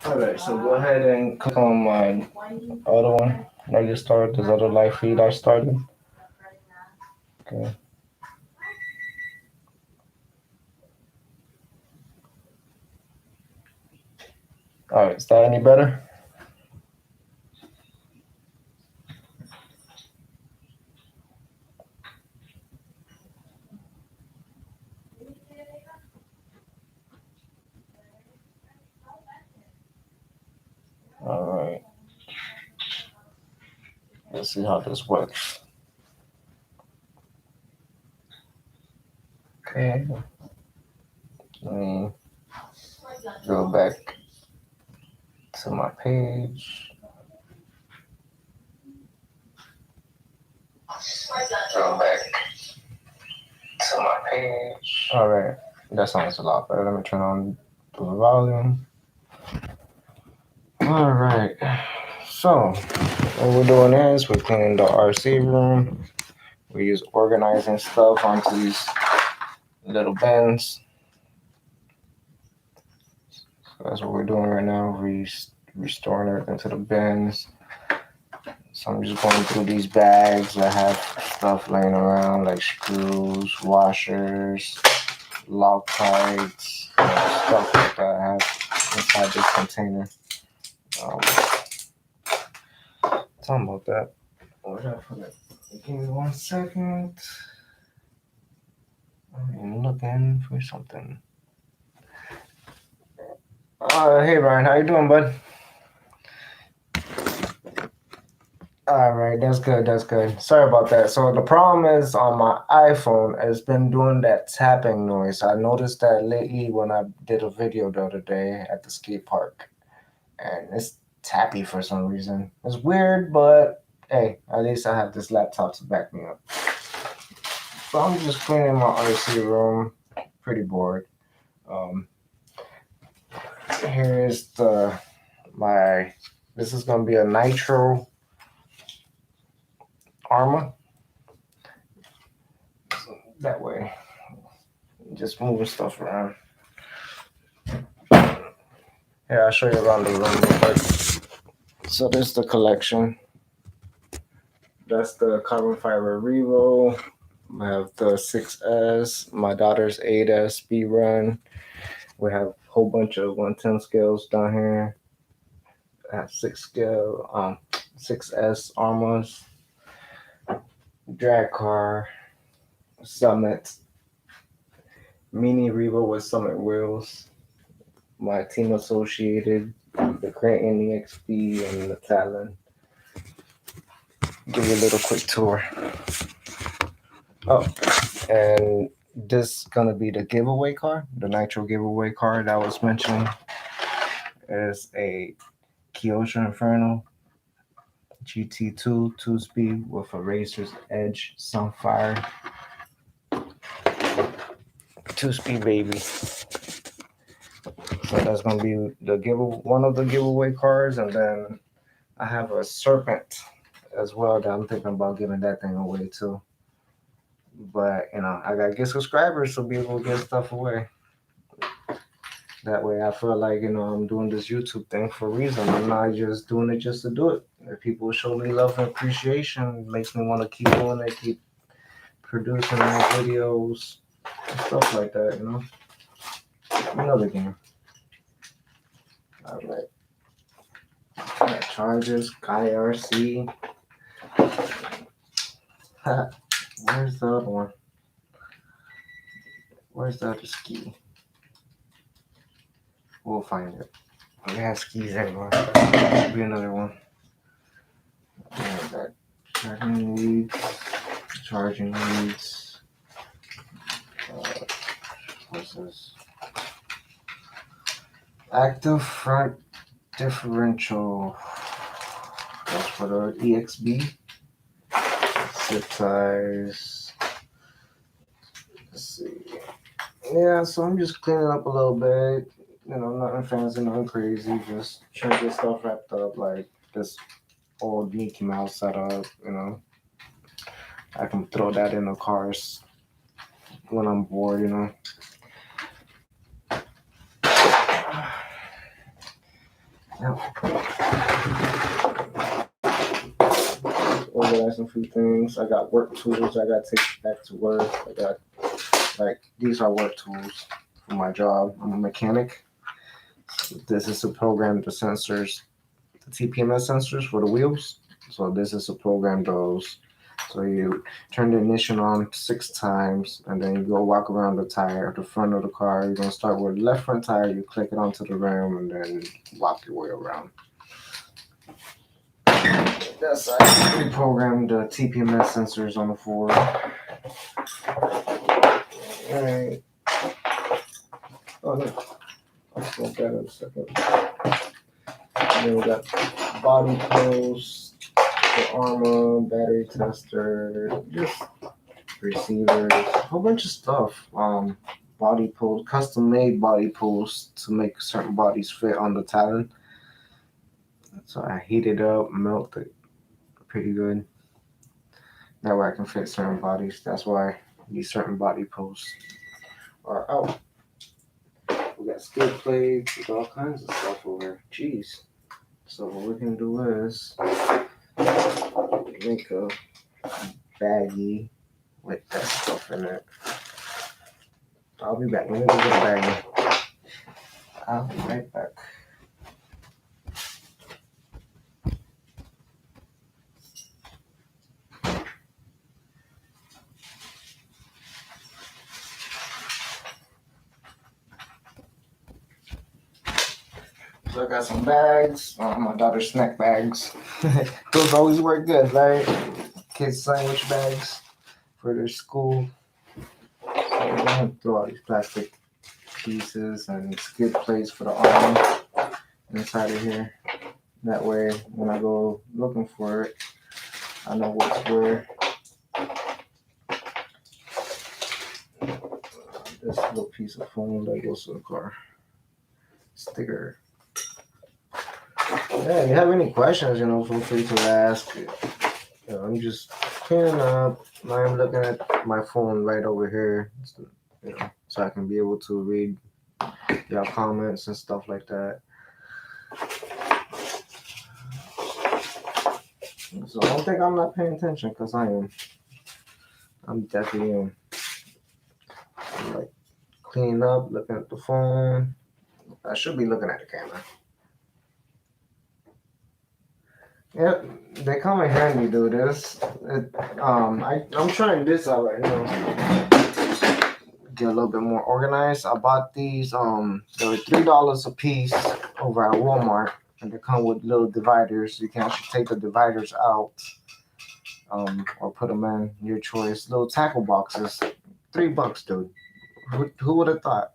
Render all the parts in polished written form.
Alright, so go ahead and click on my other one. I just started this other live feed I started. Okay. Alright, is that any better? Alright. Let's see how this works. Okay. Let me go back to my page. Go back to my page. Alright. That sounds a lot better. Let me turn on the volume. Alright. So what we're doing is we're cleaning the RC room. We use organizing stuff onto these little bins. So that's what we're doing right now. Restoring everything to the bins. So I'm just going through these bags that have stuff laying around like screws, washers, Loctites, stuff like that I have inside this container. Tell me about that. Where did I put it? Give me 1 second. I'm looking for something. Hey Ryan, how you doing, bud? All right, that's good. That's good. Sorry about that. So the problem is on my iPhone, it's been doing that tapping noise. I noticed that lately when I did a video the other day at the skate park, and it's tappy for some reason. It's weird, but hey, at least I have this laptop to back me up. So I'm just cleaning my RC room. Pretty bored. Here's this is gonna be a nitro armor. So that way, just moving stuff around. Here, I'll show you around the room real quick. So this is the collection. That's the carbon fiber Revo. I have the 6S, my daughter's 8S speed run. We have a whole bunch of 110 scales down here. I have 6S armors, drag car, Summit, mini Revo with Summit wheels, my team associated, the Creighton EXP and the Talon. Give you a little quick tour. Oh, and this is gonna be the giveaway car, the Nitro giveaway car that I was mentioning. Is a Kyosho Inferno GT2 2-speed with a Razor's Edge Sunfire 2-speed baby. So that's gonna be one of the giveaway cars, and then I have a Serpent as well that I'm thinking about giving that thing away too. But I gotta get subscribers to be able to give stuff away. That way I feel like, I'm doing this YouTube thing for a reason. I'm not just doing it just to do it. If people show me love and appreciation, it makes me want to keep doing it, keep producing more videos, and stuff like that, Another game. Alright. Chargers, IRC. Where's the other one? Where's the other ski? We'll find it. We have skis everywhere. There'll be another one. That charging leads. What's this? Active front differential. That's for the EXB. Zip ties. Let's see. Yeah, so I'm just cleaning up a little bit. Nothing fancy, nothing crazy. Just trying to get stuff wrapped up, like this old Mickey Mouse setup. I can throw that in the cars when I'm bored. Organize a few things. I got work tools I got to take back to work. I got, like, these are work tools for my job. I'm a mechanic. This is to program the sensors, the TPMS sensors for the wheels. So this is to program those. So you turn the ignition on 6 times, and then you go walk around the tire, the front of the car. You're gonna start with the left front tire. You click it onto the rim, and then walk your way around. That's how I reprogram the TPMS sensors on the Ford. Alright. Oh no, I'll smoke that in a second. And then we got body posts, the armor, battery tester, just receivers, a whole bunch of stuff. Body posts, custom made body posts to make certain bodies fit on the Talon. So I heat it up, melt it pretty good. That way I can fit certain bodies. That's why these certain body posts are out. We got skid plates, with all kinds of stuff over here. Jeez. So what we can do is make a baggie with that stuff in it. I'll be back. Let me go get a baggie. I'll be right back. So I got some bags, my daughter's snack bags. Those always work good, right? Kids' sandwich bags for their school. So I'm gonna throw all these plastic pieces and skid plates for the arm inside of here. That way, when I go looking for it, I know what's where. This little piece of foam that goes to the car. Sticker. Yeah, if you have any questions, feel free to ask. I'm just cleaning up. I'm looking at my phone right over here, so I can be able to read your comments and stuff like that. So don't think I'm not paying attention, because I am. I'm definitely am. I'm like cleaning up, looking at the phone. I should be looking at the camera. Yep, they come in handy, do this. I'm trying this out right now. Get a little bit more organized. I bought these. They were $3 a piece over at Walmart, and they come with little dividers. You can actually take the dividers out, or put them in, your choice. Little tackle boxes, $3, dude. Who would have thought?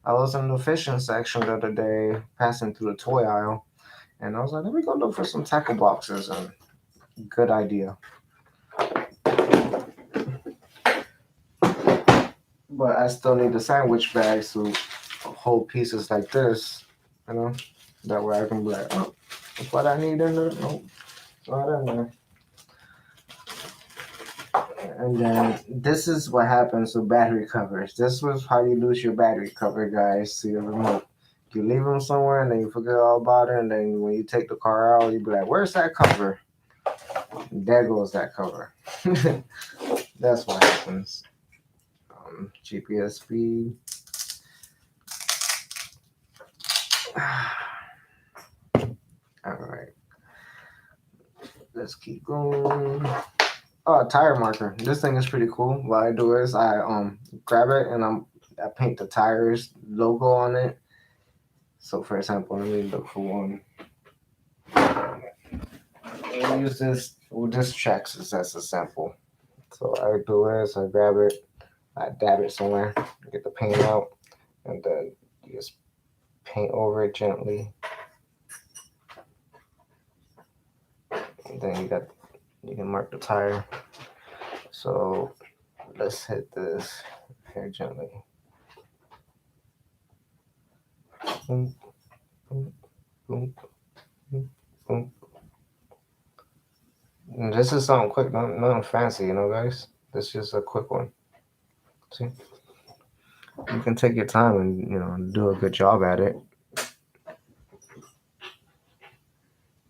I was in the fishing section the other day, passing through the toy aisle. And I was like, let me go look for some tackle boxes. And good idea. But I still need the sandwich bags to hold pieces like this, That way I can be like, oh, that's what I need in there. Nope, it's not in there. And then this is what happens with battery covers. This was how you lose your battery cover, guys, to your remote. You leave them somewhere and then you forget all about it, and then when you take the car out, you be like, where's that cover? There goes that cover. That's what happens. GPS speed. All right. Let's keep going. Oh, tire marker. This thing is pretty cool. What I do is I grab it and I paint the tires logo on it. So for example, let me look for one. I'll use this Traxxas as a sample. So I do is I grab it, I dab it somewhere, get the paint out, and then you just paint over it gently. And then you can mark the tire. So let's hit this here gently. Boom, boom, boom, boom, boom. And this is something quick, nothing fancy, guys. This is just a quick one. See? You can take your time and, do a good job at it.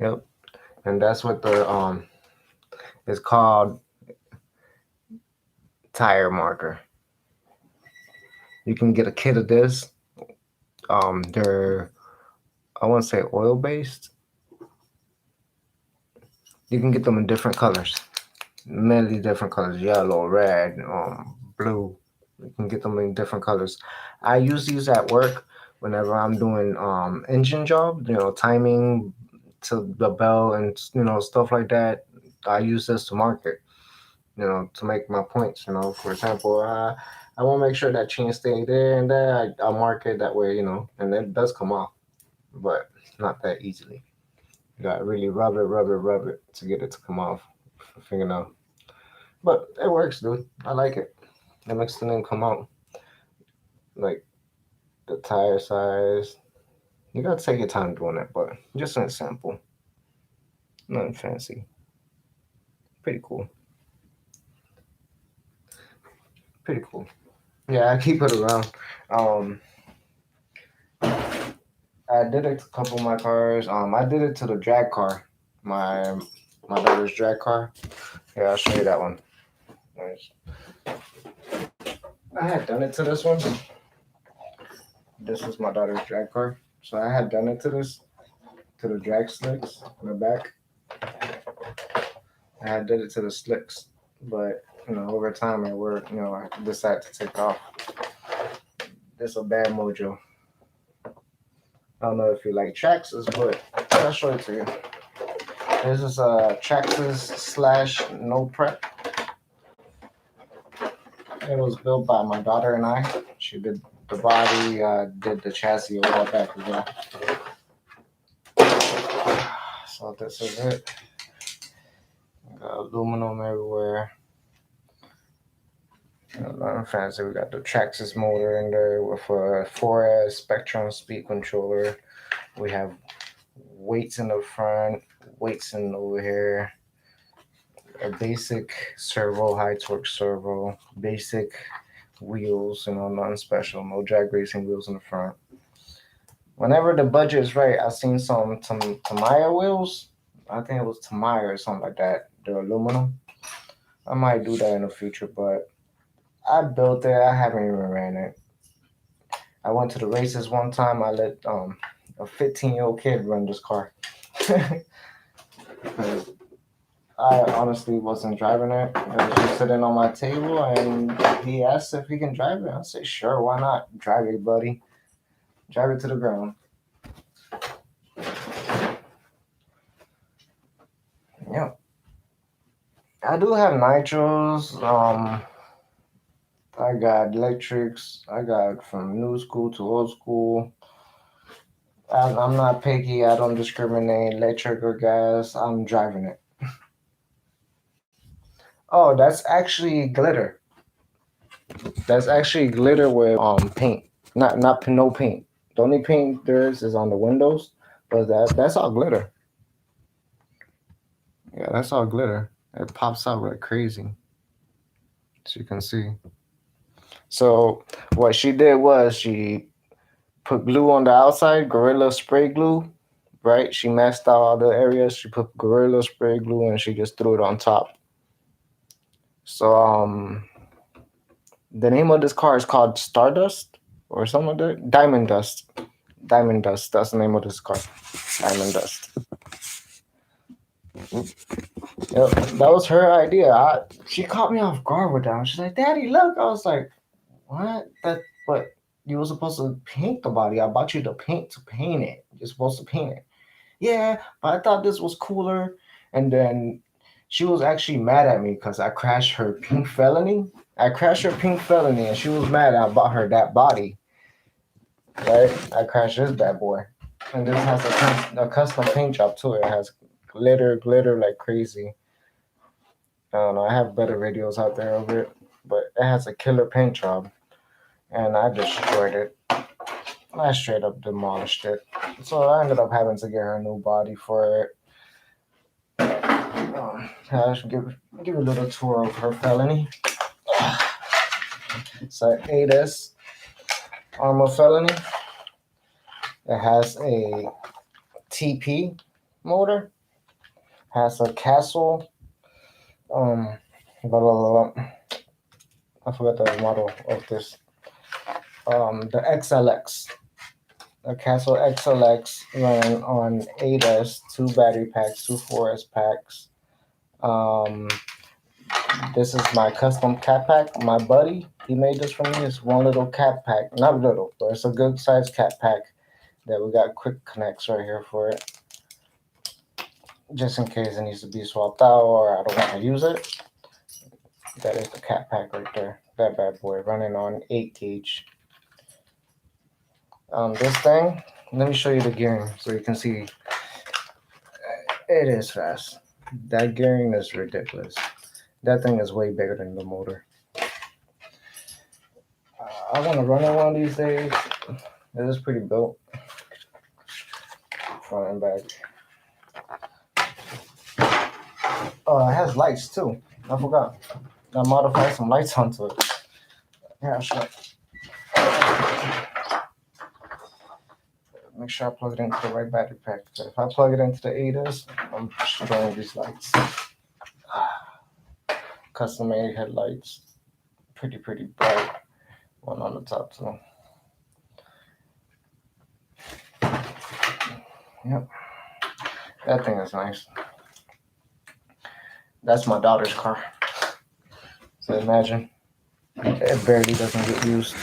Yep. And that's what the it's called tire marker. You can get a kit of this. They're I want to say oil based. You can get them in different colors, many different colors: yellow, red, blue. You can get them in different colors. I use these at work whenever I'm doing engine job. Timing to the bell and stuff like that. I use this to market. To make my points. For example, I want to make sure that chain stay there and there. I'll mark it that way. And it does come off, but not that easily. You got to really rub it to get it to come off. Fingernail. But it works, dude. I like it. It makes the name come out. Like the tire size. You gotta take your time doing it, but just an example. Nothing fancy. Pretty cool. Pretty cool. Yeah, I keep it around. Um, I did it to a couple of my cars. I did it to the drag car. My my daughter's drag car. Yeah, I'll show you that one. Nice. I had done it to this one. This is my daughter's drag car. So I had done it to the drag slicks in the back. I had did it to the slicks, but over time at work, I decided to take off. This a bad mojo. I don't know if you like Traxxas, but I'll show it to you. This is a Traxxas Slash no prep. It was built by my daughter and I. She did the body, did the chassis a while back ago. So this is it. Got aluminum everywhere. Nothing fancy. We got the Traxxas motor in there with a 4S Spectrum speed controller. We have weights in the front, weights in over here. A basic servo, high torque servo, basic wheels, nothing special, no drag racing wheels in the front. Whenever the budget is right, I've seen some Tamiya wheels. I think it was Tamiya or something like that. They're aluminum. I might do that in the future, but I built it. I haven't even ran it. I went to the races one time. I let a 15-year-old kid run this car. Because I honestly wasn't driving it. It was just sitting on my table, and he asked if he can drive it. I said, sure, why not? Drive it, buddy. Drive it to the ground. Yep. I do have nitros. I got electrics. I got from new school to old school. I'm not picky. I don't discriminate, electric or gas. I'm driving it. Oh, that's actually glitter. That's actually glitter with paint. Not no paint. The only paint there is on the windows, but that's all glitter. Yeah, that's all glitter. It pops out like crazy, as you can see. So what she did was she put glue on the outside, Gorilla spray glue, right? She masked out all the areas. She put Gorilla spray glue and she just threw it on top. So the name of this car is called Stardust or something like that. Diamond Dust. Diamond Dust. That's the name of this car. Diamond Dust. Yep, that was her idea. She caught me off guard with that. She's like, "Daddy, look!" I was like, "What? But you were supposed to paint the body. I bought you the paint to paint it. You're supposed to paint it." Yeah, but I thought this was cooler. And then she was actually mad at me because I crashed her pink felony. I crashed her pink felony, and she was mad I bought her that body. Right? I crashed this bad boy, and this has a custom paint job too. It has glitter like crazy. I don't know. I have better videos out there of it, but it has a killer paint job, and I destroyed it. I straight up demolished it. So I ended up having to get her a new body for it. I should give a little tour of her felony. It's an 8S Armor Felony. It has a TP motor. Has a castle. Blah, blah, blah, blah. I forgot the model of this. The XLX. A Castle XLX running on 8S, 2 battery packs, 2 4S packs. This is my custom cat pack. My buddy, he made this for me. It's one little cat pack. Not little, but it's a good sized cat pack that we got quick connects right here for it. Just in case it needs to be swapped out or I don't want to use it. That is the cat pack right there. That bad boy running on 8 gauge. This thing, let me show you the gearing so you can see. It is fast. That gearing is ridiculous. That thing is way bigger than the motor. I want to run it one of these days. It is pretty built. Front and back. Oh, it has lights too. I forgot. I modified some lights onto it. Yeah, sure. Make sure I plug it into the right battery pack. So if I plug it into the 8S, I'm destroying these lights. Custom made headlights. Pretty bright. One on the top too. Yep. That thing is nice. That's my daughter's car. So imagine. It barely doesn't get used.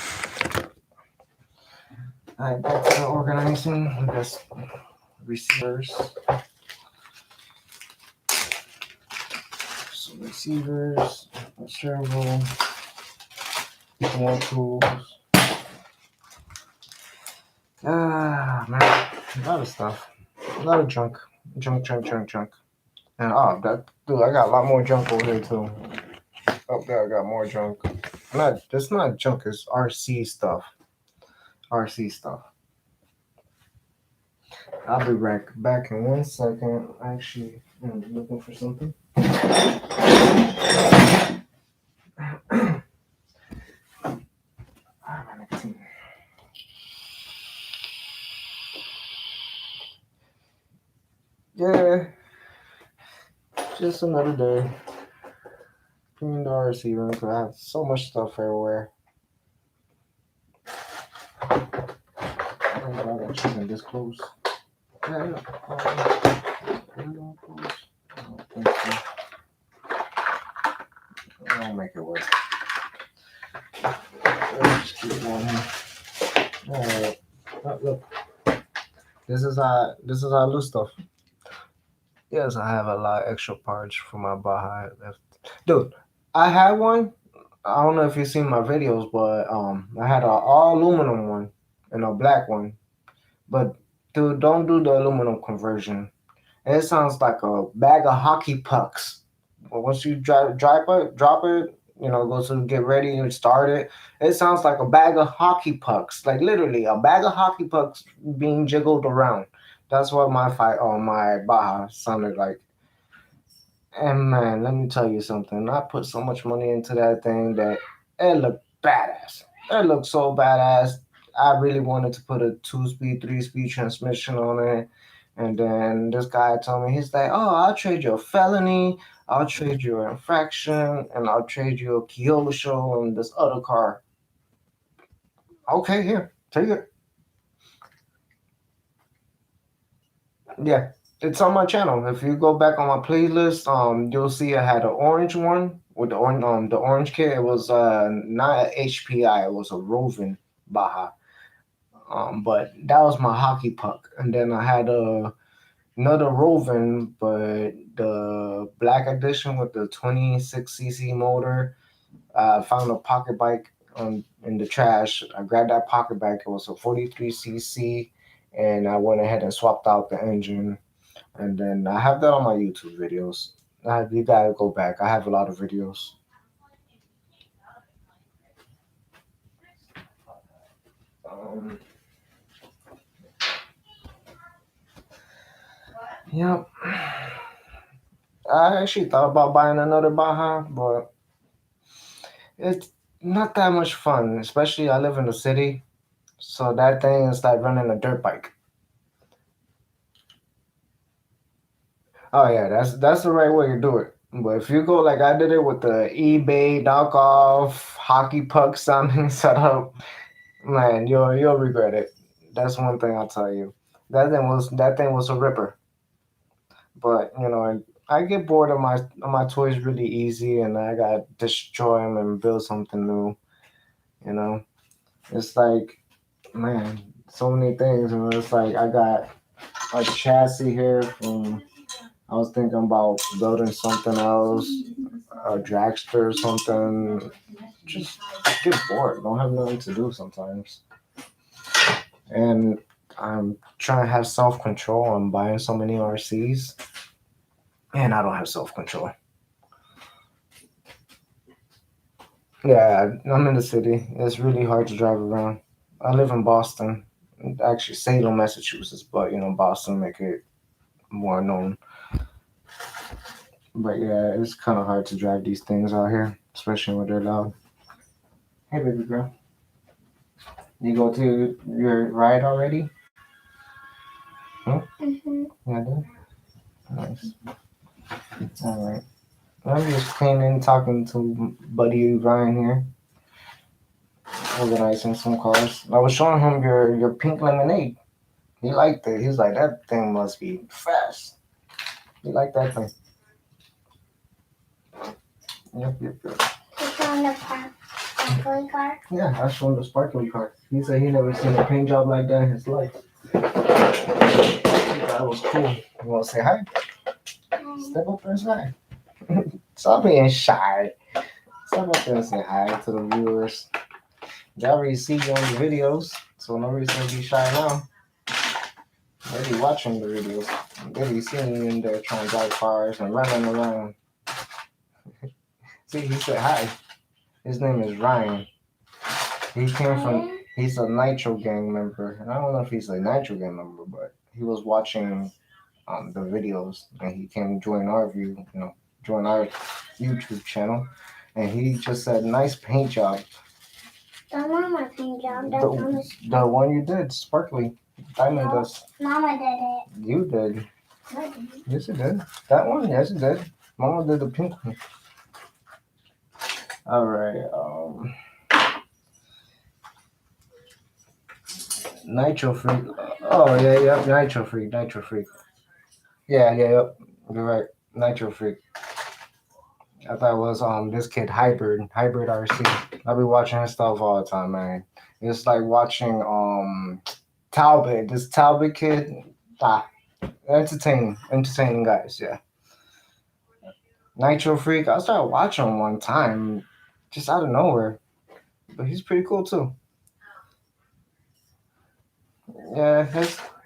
Alright, back to the organizing. We got receivers. Some receivers, a servo, more tools. Man, a lot of stuff. A lot of junk. Junk. And dude, I got a lot more junk over here too. Up there I got more junk. It's not junk, it's RC stuff. I'll be right back in 1 second. Actually, I'm looking for something. Yeah, just another day. Clean the RC room because I have so much stuff everywhere. I don't know why chicken this close. Yeah. I'll make it work. Let's keep one here. Alright. Look. This is how I lose stuff. Yes, I have a lot of extra parts for my Baja left. Dude, I had one. I don't know if you've seen my videos, but I had an all aluminum one and a black one. But dude, don't do the aluminum conversion. It sounds like a bag of hockey pucks. But once you drop it, go to get ready and start it. It sounds like a bag of hockey pucks, like literally a bag of hockey pucks being jiggled around. That's what my Baja sounded like. And man, let me tell you something. I put so much money into that thing that it looked badass. It looked so badass. I really wanted to put a 2-speed, 3-speed transmission on it. And then this guy told me, he's like, oh, I'll trade you a felony, I'll trade you an infraction, and I'll trade you a Kyosho and this other car. Okay, here, take it. Yeah, it's on my channel. If you go back on my playlist, you'll see I had an orange one with the orange kit. It was not an HPI, it was a Roving Baja. But that was my hockey puck. And then I had another Roving, but the black edition with the 26cc motor. I found a pocket bike in the trash. I grabbed that pocket bike. It was a 43cc, and I went ahead and swapped out the engine. And then I have that on my YouTube videos. You gotta go back. I have a lot of videos. Yep. I actually thought about buying another Baja, but it's not that much fun. Especially I live in the city, so that thing is like running a dirt bike. Oh yeah, that's the right way to do it. But if you go like I did it with the eBay knockoff hockey puck sounding setup, man, you'll regret it. That's one thing I'll tell you. That thing was a ripper. But I get bored of my toys really easy, and I gotta destroy them and build something new. You know, it's like, man, so many things. And it's like I got a chassis here from. I was thinking about building something else, a dragster or something. Just get bored. Don't have nothing to do sometimes. And I'm trying to have self control. I'm buying so many RCs, and I don't have self control. Yeah, I'm in the city. It's really hard to drive around. I live in Boston, actually Salem, Massachusetts, but Boston make it more known. But yeah, it's kind of hard to drive these things out here, especially when they're loud. Hey, baby girl, you go to your ride already? Huh? Yeah, I did. Nice. All right. I'm just cleaning, talking to buddy Ryan here, organizing some cars. I was showing him your pink lemonade. He liked it. He's like, that thing must be fast. He liked that thing. Yep. It's on the sparkly car? Yeah, I showed him the sparkly car. He said he never seen a paint job like that in his life. He thought it was cool. You want to say hi? Step up there and say hi. Stop being shy. Step up there and say hi to the viewers. They already see you on the videos, so no reason to be shy now. They be watching the videos. They be seeing you in there trying to drive cars and running around. See, he said hi. His name is Ryan. He's a Nitro Gang member. And I don't know if he's a Nitro Gang member, but he was watching the videos and he came join our join our YouTube channel. And he just said, nice paint job. That's not my paint job. The one you did, sparkly. Diamond dust. Mama did it. You did. I didn't. Yes, it did. That one? Yes, it did. Mama did the pink one. All right. Nitro Freak. Oh, yeah. Nitro Freak. Yeah. Yep. You're right. Nitro Freak. I thought it was this kid Hybrid RC. I be watching his stuff all the time, man. It's like watching Talbot. This Talbot kid. Entertaining guys. Yeah. Nitro Freak. I started watching him one time, just out of nowhere. But he's pretty cool too. Yeah,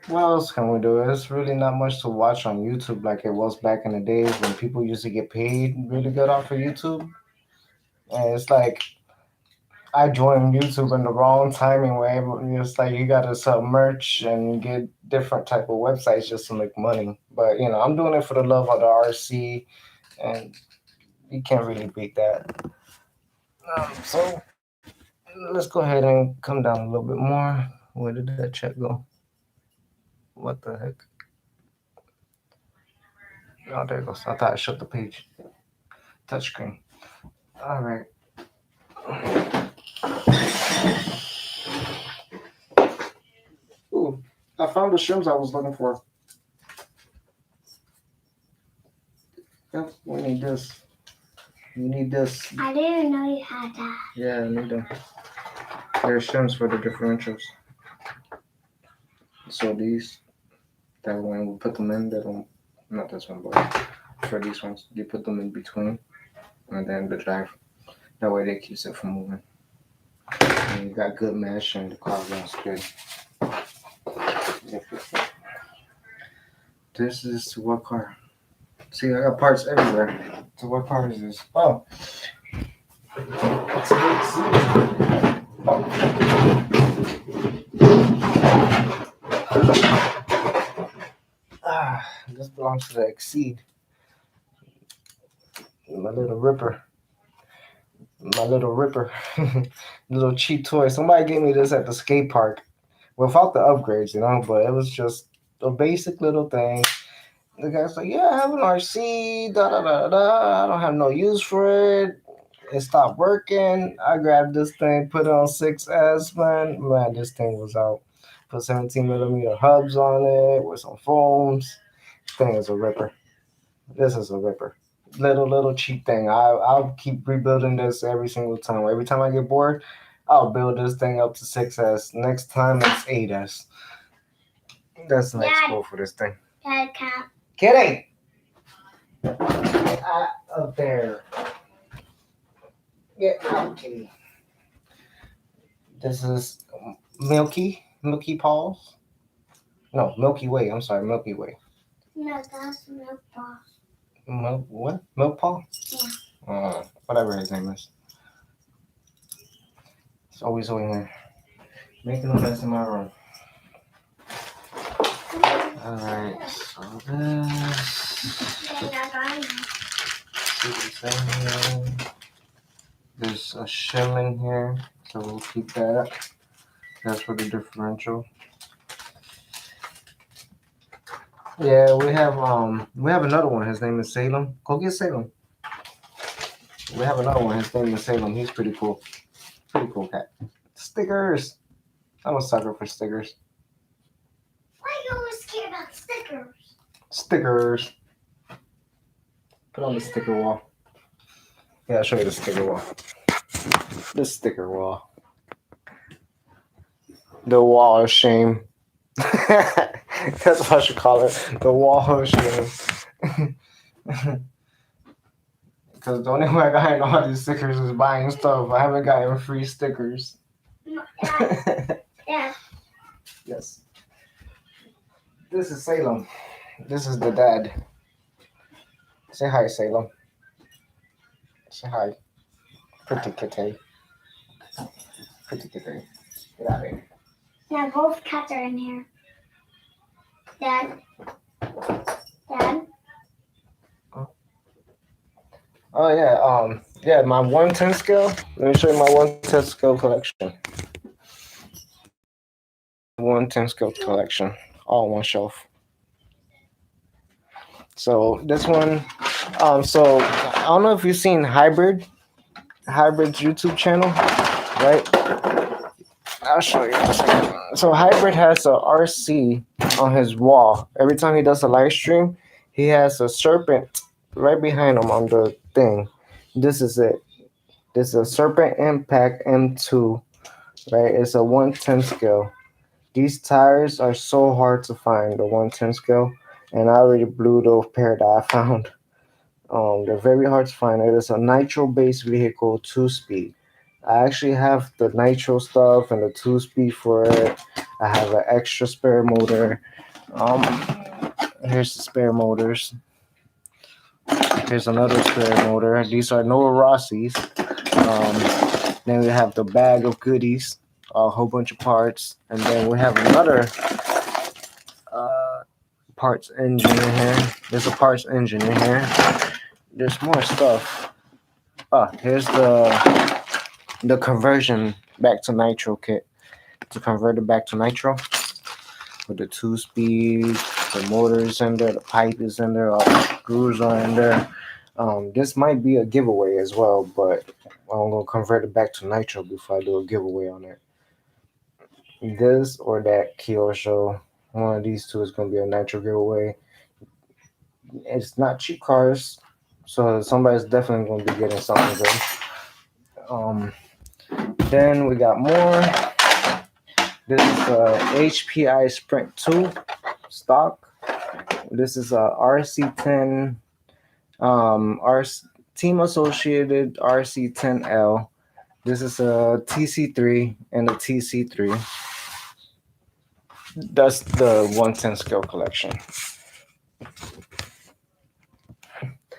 what else can we do? There's really not much to watch on YouTube like it was back in the days when people used to get paid really good off of YouTube. And it's like I joined YouTube in the wrong timing way. It's like you gotta sell merch and get different type of websites just to make money. But I'm doing it for the love of the RC, and you can't really beat that. So let's go ahead and come down a little bit more. Where did that check go? What the heck? Oh, there it goes. I thought I shut the page. Touchscreen. All right. Ooh, I found the shims I was looking for. Yep, we need this. You need this. I didn't know you had that. Yeah, I need them. There's shims for the differentials. So that one, we put them in. Not this one, but for these ones, you put them in between, and then the drive. That way, they keeps it from moving. And you got good mesh, and the car runs good. This is to what car? See, I got parts everywhere. So what car is this? Oh. It's this belongs to the Exceed. My little ripper. Little cheap toy. Somebody gave me this at the skate park without the upgrades, but it was just a basic little thing. The guy's like, yeah, I have an RC, da da da da. I don't have no use for it. It stopped working. I grabbed this thing, put it on 6S, man. Man, this thing was out. Put 17 millimeter hubs on it with some foams. This thing is a ripper. This is a ripper. Little cheap thing. I'll keep rebuilding this every single time. Every time I get bored, I'll build this thing up to 6S. Next time it's 8S. That's the next goal for this thing. Dad can't. Kitty! Up there. Get out, kitty. This is Milky Paws. No, Milky Way. I'm sorry, Milky Way. No, that's milk ball. What? Milk Paw? Yeah. Whatever his name is. It's always over here. Making a mess in my room. Alright, so this. There's a shim in here, so we'll keep that. That's for the differential. Yeah, we have another one. His name is Salem. Go get Salem. We have another one. His name is Salem. He's pretty cool. Pretty cool cat. Stickers. I'm a sucker for stickers. Why are you always scared about stickers? Stickers. Put on the sticker wall. Yeah, I'll show you the sticker wall. The sticker wall. The wall of shame. That's what I should call it. The wall of shame. Because the only way I got all these stickers is buying stuff. I haven't gotten free stickers. Yeah. Yes. This is Salem. This is the dad. Say hi, Salem. Say hi. Pretty kitty. Pretty kitty. Get out of here. Now both cats are in here. Dad. Oh yeah, my 110 scale. Let me show you my 110 scale collection. 110 scale collection, all on one shelf. So this one, so I don't know if you've seen Hybrid's YouTube channel, right? I'll show you in a second. So Hybrid has a RC on his wall. Every time he does a live stream, he has a Serpent right behind him on the thing. This is it. This is a Serpent Impact M2, right? It's a 110 scale. These tires are so hard to find, the 110 scale, and I already blew the pair that I found. They're very hard to find. It is a nitro-based vehicle, 2-speed. I actually have the nitro stuff and the 2-speed for it. I have an extra spare motor. Here's the spare motors. Here's another spare motor. These are Noah Rossi's. Then we have the bag of goodies, a whole bunch of parts, and then we have another parts engine in here. There's a parts engine in here. There's more stuff. Here's the conversion back to nitro kit. To convert it back to nitro with the 2-speed, the motors in there, the pipe is in there, all the screws are in there. This might be a giveaway as well, but I'm gonna convert it back to nitro before I do a giveaway on it. This or that Kyosho, one of these two is gonna be a nitro giveaway. It's not cheap cars, so somebody's definitely gonna be getting something good. Then we got more. This is a HPI Sprint 2 stock. This is a RC10, Team Associated RC10L. This is a TC3 and a TC3. That's the 110 scale collection.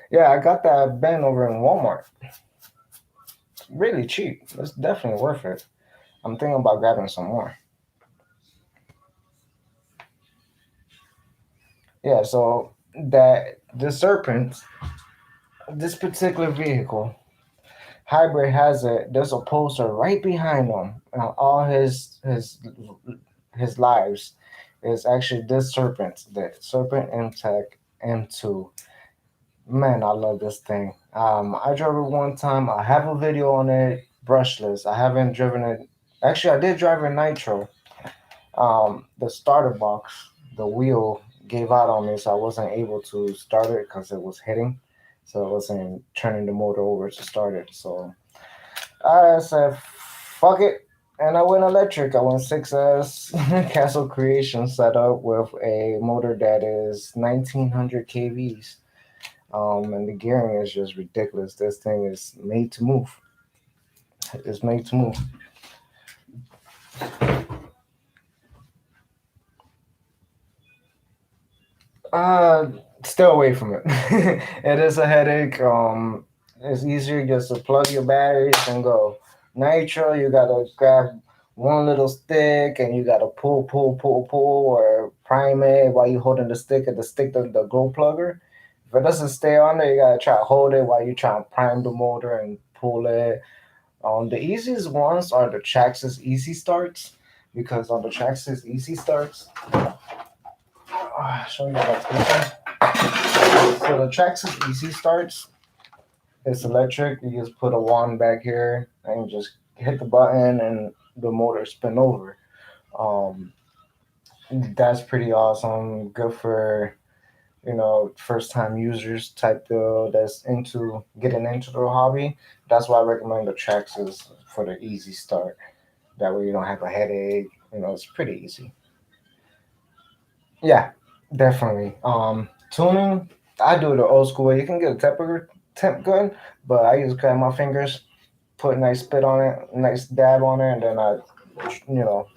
Yeah, I got that bin over in Walmart. Really cheap. It's definitely worth it. I'm thinking about grabbing some more. Yeah, so the Serpent, this particular vehicle, Hybrid has there's a poster right behind him. All his lives is actually this Serpent, the Serpent Impact M2. Man, I love this thing. I drove it one time. I have a video on it, brushless. I haven't driven it. Actually, I did drive it nitro. The starter box, the wheel gave out on me, so I wasn't able to start it because it was hitting. So it wasn't turning the motor over to start it. So I said, fuck it. And I went electric. I went 6S Castle Creation setup with a motor that is 1900 kVs. And the gearing is just ridiculous. This thing is made to move. It's made to move. Uh, Stay away from it. It is a headache. It's easier just to plug your batteries and go. Nitro, you gotta grab one little stick and you gotta pull, or prime it while you holding the stick at the stick the glow plugger. If it doesn't stay on there, you gotta try to hold it while you try to prime the motor and pull it. The easiest ones are the Traxxas Easy Starts, because on the Traxxas Easy Starts, show you that picture. So the Traxxas Easy Starts, it's electric. You just put a wand back here and you just hit the button and the motor spin over. Um, that's pretty awesome. Good for first time users type deal that's into getting into the hobby. That's why I recommend the Traxxas for the easy start. That way you don't have a headache. It's pretty easy. Yeah, definitely. Tuning, I do it the old school way. You can get a temp gun, but I just grab my fingers, put a nice spit on it, nice dab on it, and then I,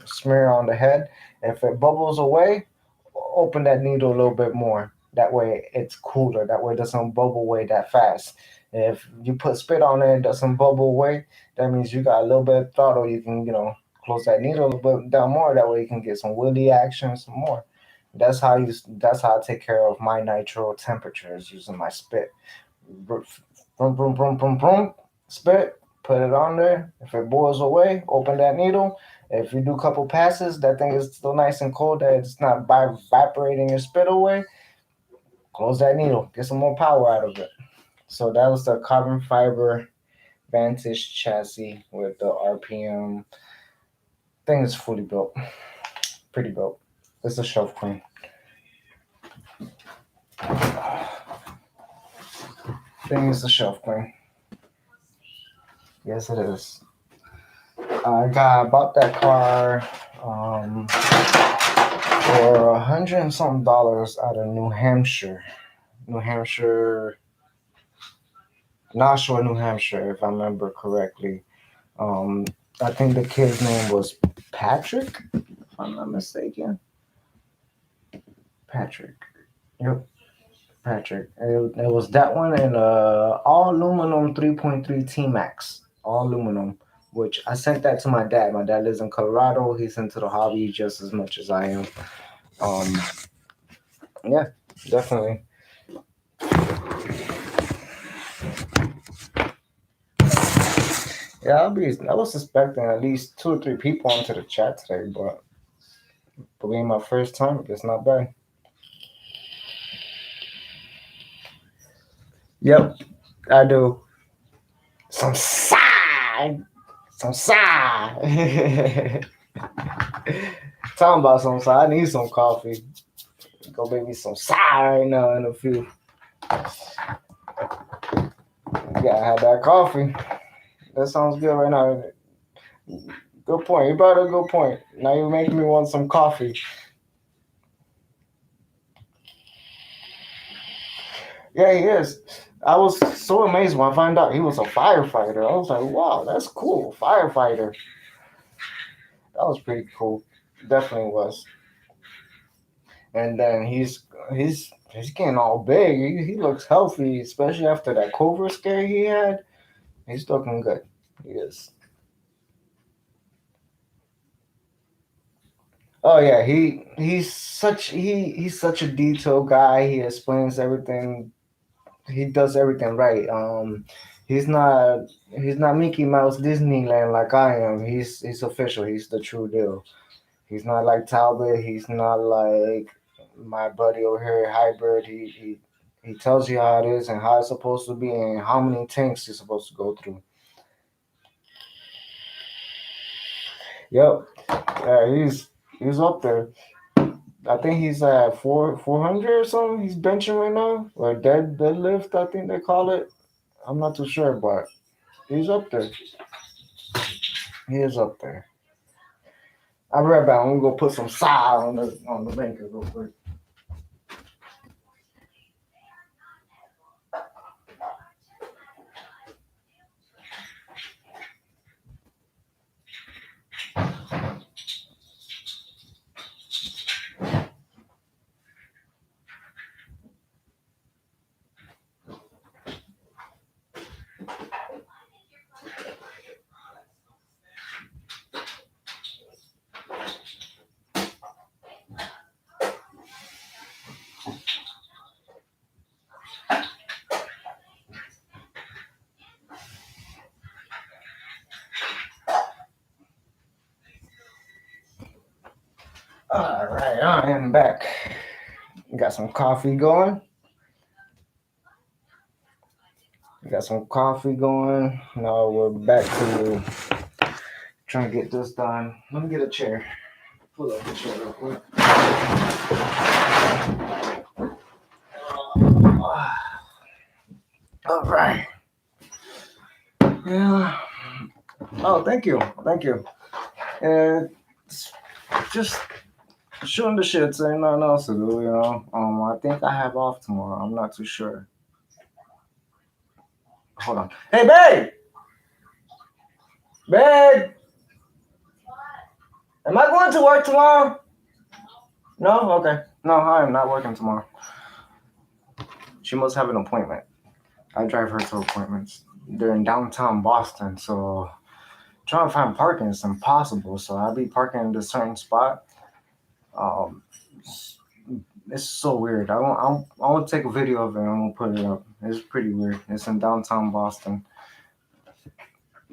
smear on the head. If it bubbles away, open that needle a little bit more. That way it's cooler. That way it doesn't bubble away that fast. If you put spit on it, it doesn't bubble away. That means you got a little bit of throttle. You can, close that needle a little bit down more. That way you can get some wheelie action, some more. That's how I take care of my nitro temperatures using my spit. Boom, boom, boom, boom, boom. Spit. Put it on there. If it boils away, open that needle. If you do a couple passes, that thing is still nice and cold. That it's not evaporating your spit away. Close that needle. Get some more power out of it. So that was the carbon fiber Vantage chassis with the RPM. Thing is fully built. Pretty built. It's a shelf queen. Thing is a shelf queen. Yes, it is. I bought that car for $100 and something out of New Hampshire. New Hampshire, Nashua, New Hampshire, if I remember correctly. Um, I think the kid's name was Patrick, if I'm not mistaken. Patrick. Yep, Patrick. It was that one and all aluminum 3.3 T Max. All aluminum. Which I sent that to my dad. My dad lives in Colorado. He's into the hobby just as much as I am. Um, yeah, definitely. Yeah, I was expecting at least 2 or 3 people onto the chat today, but being my first time, it's not bad. Yep, I do. Some side. Some side. Talking about some side. I need some coffee. Go make me some side right now in a few. Gotta have that coffee. That sounds good right now. Good point. You brought a good point. Now you're making me want some coffee. Yeah, he is. I was so amazed when I found out he was a firefighter. I was like, wow, that's cool. Firefighter. That was pretty cool. Definitely was. And then he's getting all big. He looks healthy, especially after that cobra scare he had. He's looking good. He is. Oh yeah, he's such a detailed guy. He explains everything. He does everything right. He's not Mickey Mouse Disneyland like I am. He's official. He's the true deal. He's not like Talbot. He's not like my buddy over here, Hybrid, he tells you how it is and how it's supposed to be and how many tanks you're supposed to go through. Yep, he's up there. I think he's at 400 or something. He's benching right now, or deadlift. I think they call it. I'm not too sure, but he's up there. He is up there. I'll be right back. I'm gonna go put some side on the banker real quick. All right, I am back. Got some coffee going. Now we're back to trying to get this done. Let me get a chair. Pull up the chair real quick. All right. Yeah. Oh, thank you. Just shooting the shit, so ain't nothing else to do, you know. I think I have off tomorrow. I'm not too sure. Hold on. Hey, babe! Babe! Am I going to work tomorrow? No? Okay. No, I am not working tomorrow. She must have an appointment. I drive her to appointments. They're in downtown Boston, so trying to find parking is impossible. So I'll be parking in a certain spot. It's so weird. I want to take a video of it and I'm gonna put it up. It's pretty weird. It's in downtown Boston.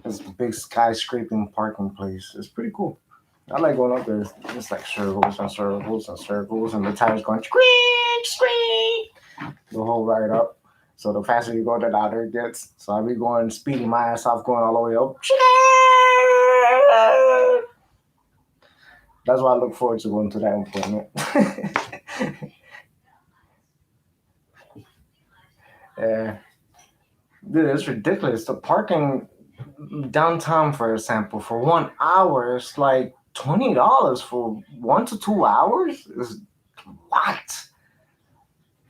It's a big skyscraping parking place. It's pretty cool. I like going up there. It's like circles and circles and circles, and the tires going squeak, squeak the whole ride up. So the faster you go, the louder it gets. So I'll be going, speeding my ass off, going all the way up. That's why I look forward to going to that appointment. Yeah. Dude, it's ridiculous. The parking downtown, for example, for 1 hour, it's like $20 for 1 to 2 hours. Is what?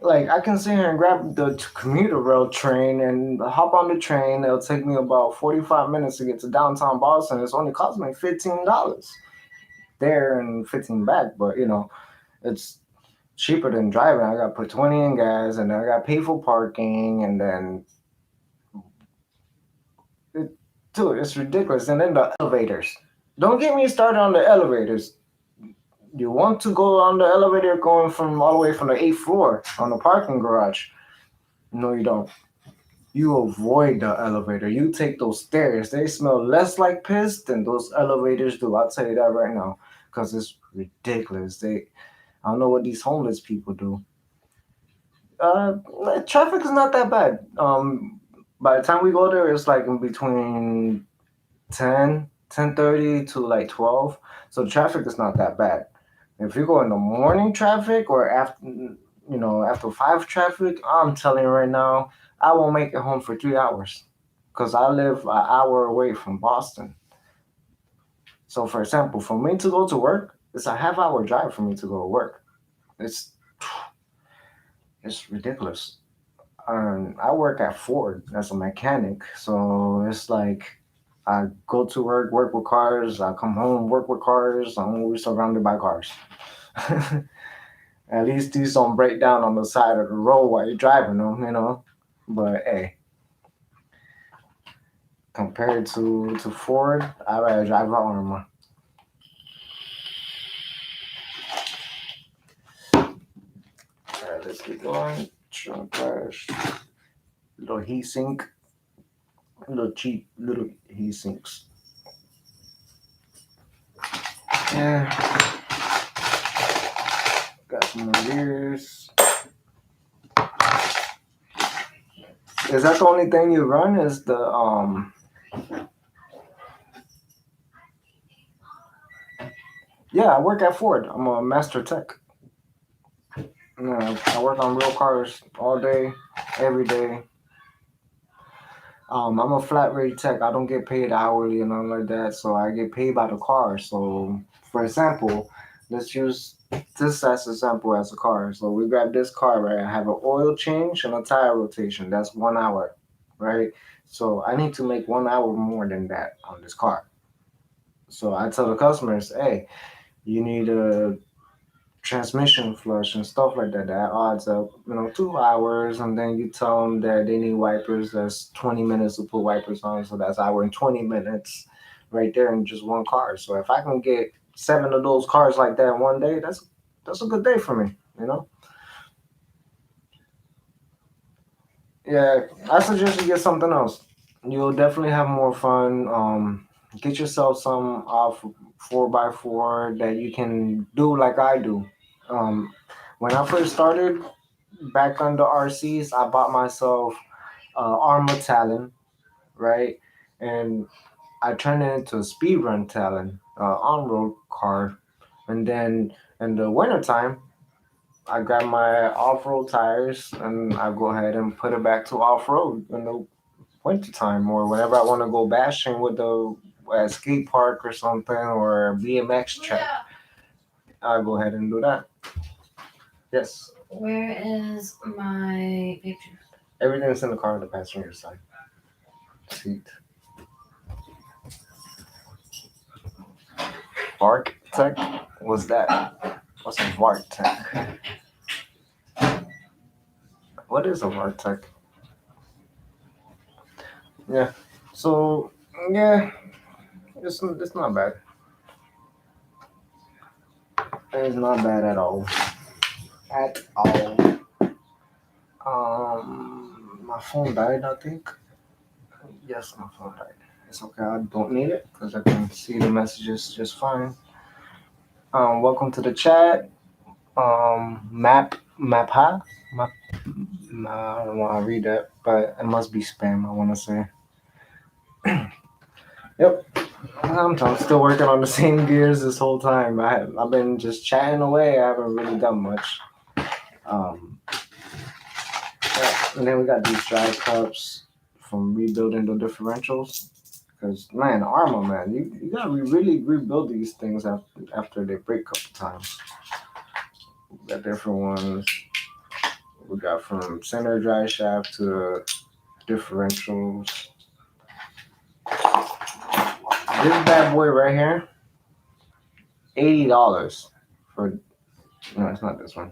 Like, I can sit here and grab the commuter rail train and hop on the train. It'll take me about 45 minutes to get to downtown Boston. It's only cost me $15 there and 15 back. But, you know, it's cheaper than driving. I got to put 20 in gas, and then I got to pay for parking, and then... Dude, it's ridiculous. And then the elevators. Don't get me started on the elevators. You want to go on the elevator going from all the way from the 8th floor on the parking garage. No, you don't. You avoid the elevator. You take those stairs. They smell less like piss than those elevators do. I'll tell you that right now. Because it's ridiculous. I don't know what these homeless people do. Traffic is not that bad. By the time we go there, it's like in between 10:30 to like 12. So the traffic is not that bad. If you go in the morning traffic or after 5 traffic, I'm telling you right now, I won't make it home for 3 hours because I live an hour away from Boston. So, for example, for me to go to work, it's a half-hour drive for me to go to work. It's ridiculous. I work at Ford as a mechanic, so it's like I go to work with cars, I come home, work with cars, I'm always surrounded by cars. At least these don't break down on the side of the road while you're driving them, you know. But hey, compared to Ford, I'd rather drive an Armor. Alright, let's keep going. Trunk flash. Little heat sink. Cheap little heat sinks. Yeah. Got Some gears. Is that the only thing you run? Is the Yeah, I work at Ford. I'm a master tech. Yeah, I work on real cars all day, every day. I'm a flat rate tech. I don't get paid hourly and nothing like that. So I get paid by the car. So for example, let's use this as an example as a car. So we grab this car, right? I have an oil change and a tire rotation. That's 1 hour, right? So I need to make 1 hour more than that on this car. So I tell the customers, hey, you need a transmission flush and stuff like that. That adds up, 2 hours, and then you tell them that they need wipers. That's 20 minutes to put wipers on, so that's hour and 20 minutes right there in just one car. So if I can get 7 of those cars like that in one day, that's a good day for me. Yeah, I suggest you get something else. You'll definitely have more fun. Get yourself some off 4x4 that you can do like I do. Um, when I first started back on the RCs, I bought myself Armor Talon, right? And I turned it into a speed run Talon, on-road car. And then in the wintertime, I grab my off-road tires and I go ahead and put it back to off-road in the wintertime, or whenever I want to go bashing with the skate park or something, or BMX track, I go ahead and do that. Yes. Where is my picture? Everything's in the car on the passenger side seat. Vark Tech? What's that? What's a Vark Tech? What is a Vark Tech? Yeah. So yeah, it's not bad. It's not bad at all. At all. My phone died, I think. Yes, my phone died. It's okay. I don't need it because I can see the messages just fine. Welcome to the chat. Map high. Map. I don't want to read that, but it must be spam. I want to say. Yep. I'm still working on the same gears this whole time. I've been just chatting away. I haven't really done much. Um, yeah. And then we got these dry cups from rebuilding the differentials. Because man, armor, man, you gotta really rebuild these things after they break a couple times. We got different ones. We got from center dry shaft to differentials. This bad boy right here, $80 for. No, it's not this one.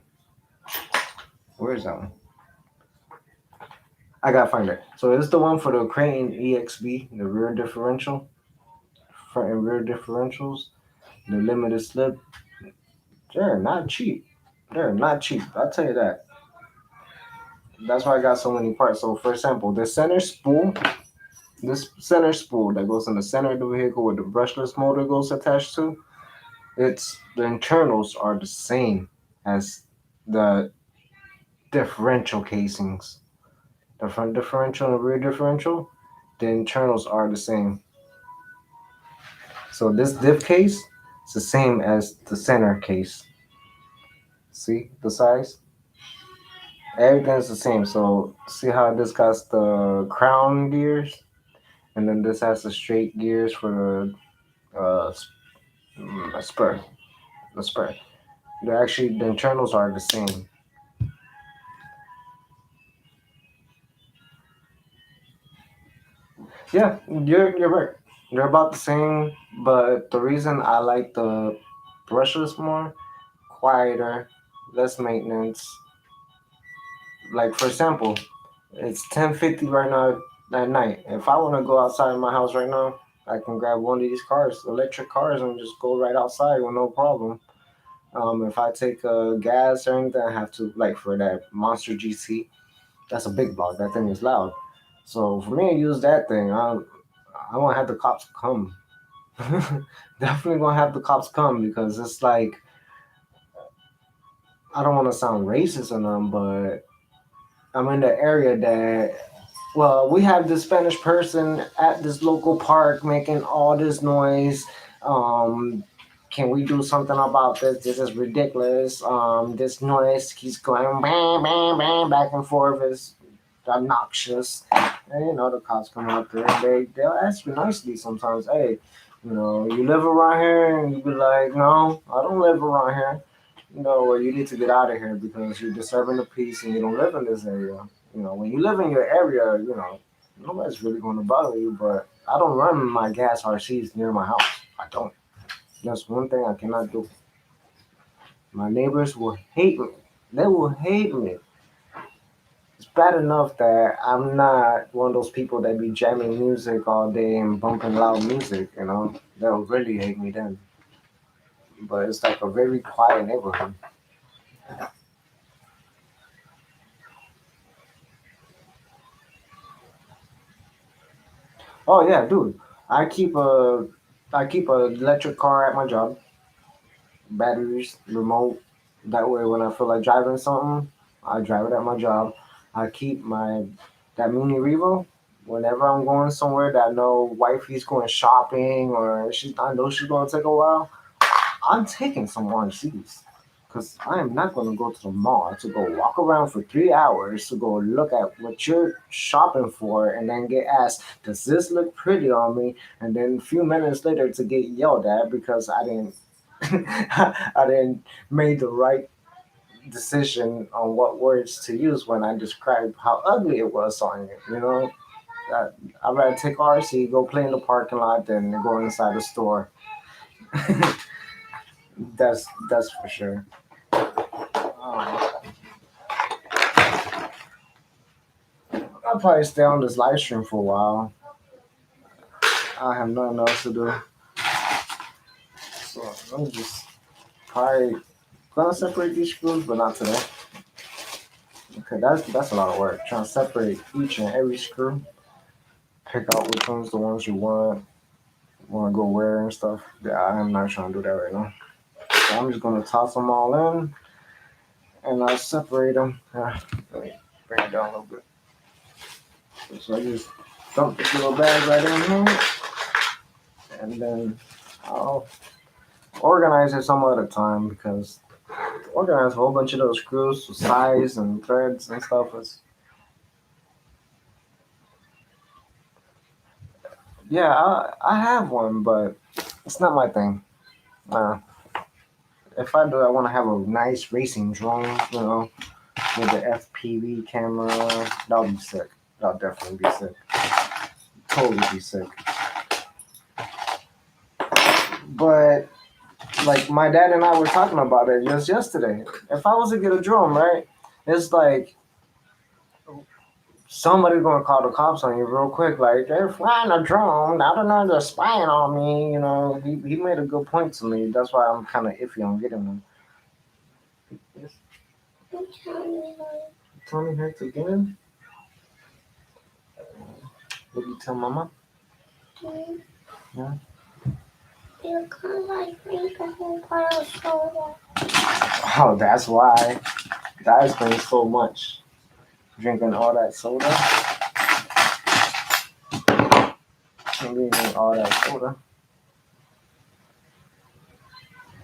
Where is that one? I gotta find it. So it's the one for the Crane EXB, the rear differential, front and rear differentials, the limited slip. They're not cheap. They're not cheap. I'll tell you that. That's why I got so many parts. So for example, this center spool that goes in the center of the vehicle where the brushless motor goes attached to, it's the internals are the same as the differential casings. The front differential and the rear differential, the internals are the same. So this diff case is the same as the center case. See the size? Everything's the same. So see how this got the crown gears, and then this has the straight gears for the spur. The spur. They're actually the internals are the same. Yeah, you're right. They're about the same, but the reason I like the brushless more, quieter, less maintenance. Like for example, it's 10:50 right now at night. If I want to go outside my house right now, I can grab one of these cars, electric cars, and just go right outside with no problem. If I take gas or anything, I have to like for that Monster GC. That's a big block. That thing is loud. So for me to use that thing, I won't have the cops come. Definitely gonna have the cops come because it's like I don't want to sound racist or nothing, but I'm in the area that, well, we have this Spanish person at this local park making all this noise. Um, can we do something about this? This is ridiculous. This noise keeps going bang, bang, bang, back and forth. It's obnoxious. And, the cops come out there and they'll ask you nicely sometimes, hey, you live around here? And you be like, no, I don't live around here. Well, you need to get out of here because you're disturbing the peace and you don't live in this area. When you live in your area, nobody's really going to bother you. But I don't run my gas RCs near my house. I don't. That's one thing I cannot do. My neighbors will hate me. They will hate me. It's bad enough that I'm not one of those people that be jamming music all day and bumping loud music. They'll really hate me then. But it's like a very quiet neighborhood. Oh yeah, dude. I keep a I keep an electric car at my job, batteries, remote. That way, when I feel like driving something, I drive it at my job. I keep my that mini Revo. Whenever I'm going somewhere that I know wifey's going shopping or I know she's going to take a while, I'm taking some RCs because I am not going to go to the mall to go walk around for 3 hours to go look at what you're shopping for and then get asked, does this look pretty on me? And then a few minutes later to get yelled at because I didn't I didn't made the right decision on what words to use when I described how ugly it was on you. I, I'd rather take RC, go play in the parking lot than go inside the store. That's for sure. I'll probably stay on this live stream for a while. I have nothing else to do. So I'm just probably gonna separate these screws, but not today. Okay, that's a lot of work. Trying to separate each and every screw, pick out which ones the ones you want to go where and stuff. Yeah, I'm not trying to do that right now. So I'm just gonna toss them all in and I'll separate them. Let me bring it down a little bit. So I just dump this little bag right in here, and then I'll organize it some other time because organize a whole bunch of those screws, size and threads and stuff is. Yeah, I have one, but it's not my thing. Uh, if I do, I want to have a nice racing drone, with the FPV camera. That'll be sick. That'll definitely be sick. Totally be sick. But like my dad and I were talking about it just yesterday. If I was to get a drone, right? It's like somebody's gonna call the cops on you real quick. Like they're flying a drone. I don't know, they're spying on me. He made a good point to me. That's why I'm kind of iffy on getting them. Yes. Tommy hurts again. Did you tell Mama? Yeah. You can't like drink a whole bottle of soda. Oh, that's why. That explains so much. Drinking all that soda. Drinking all that soda.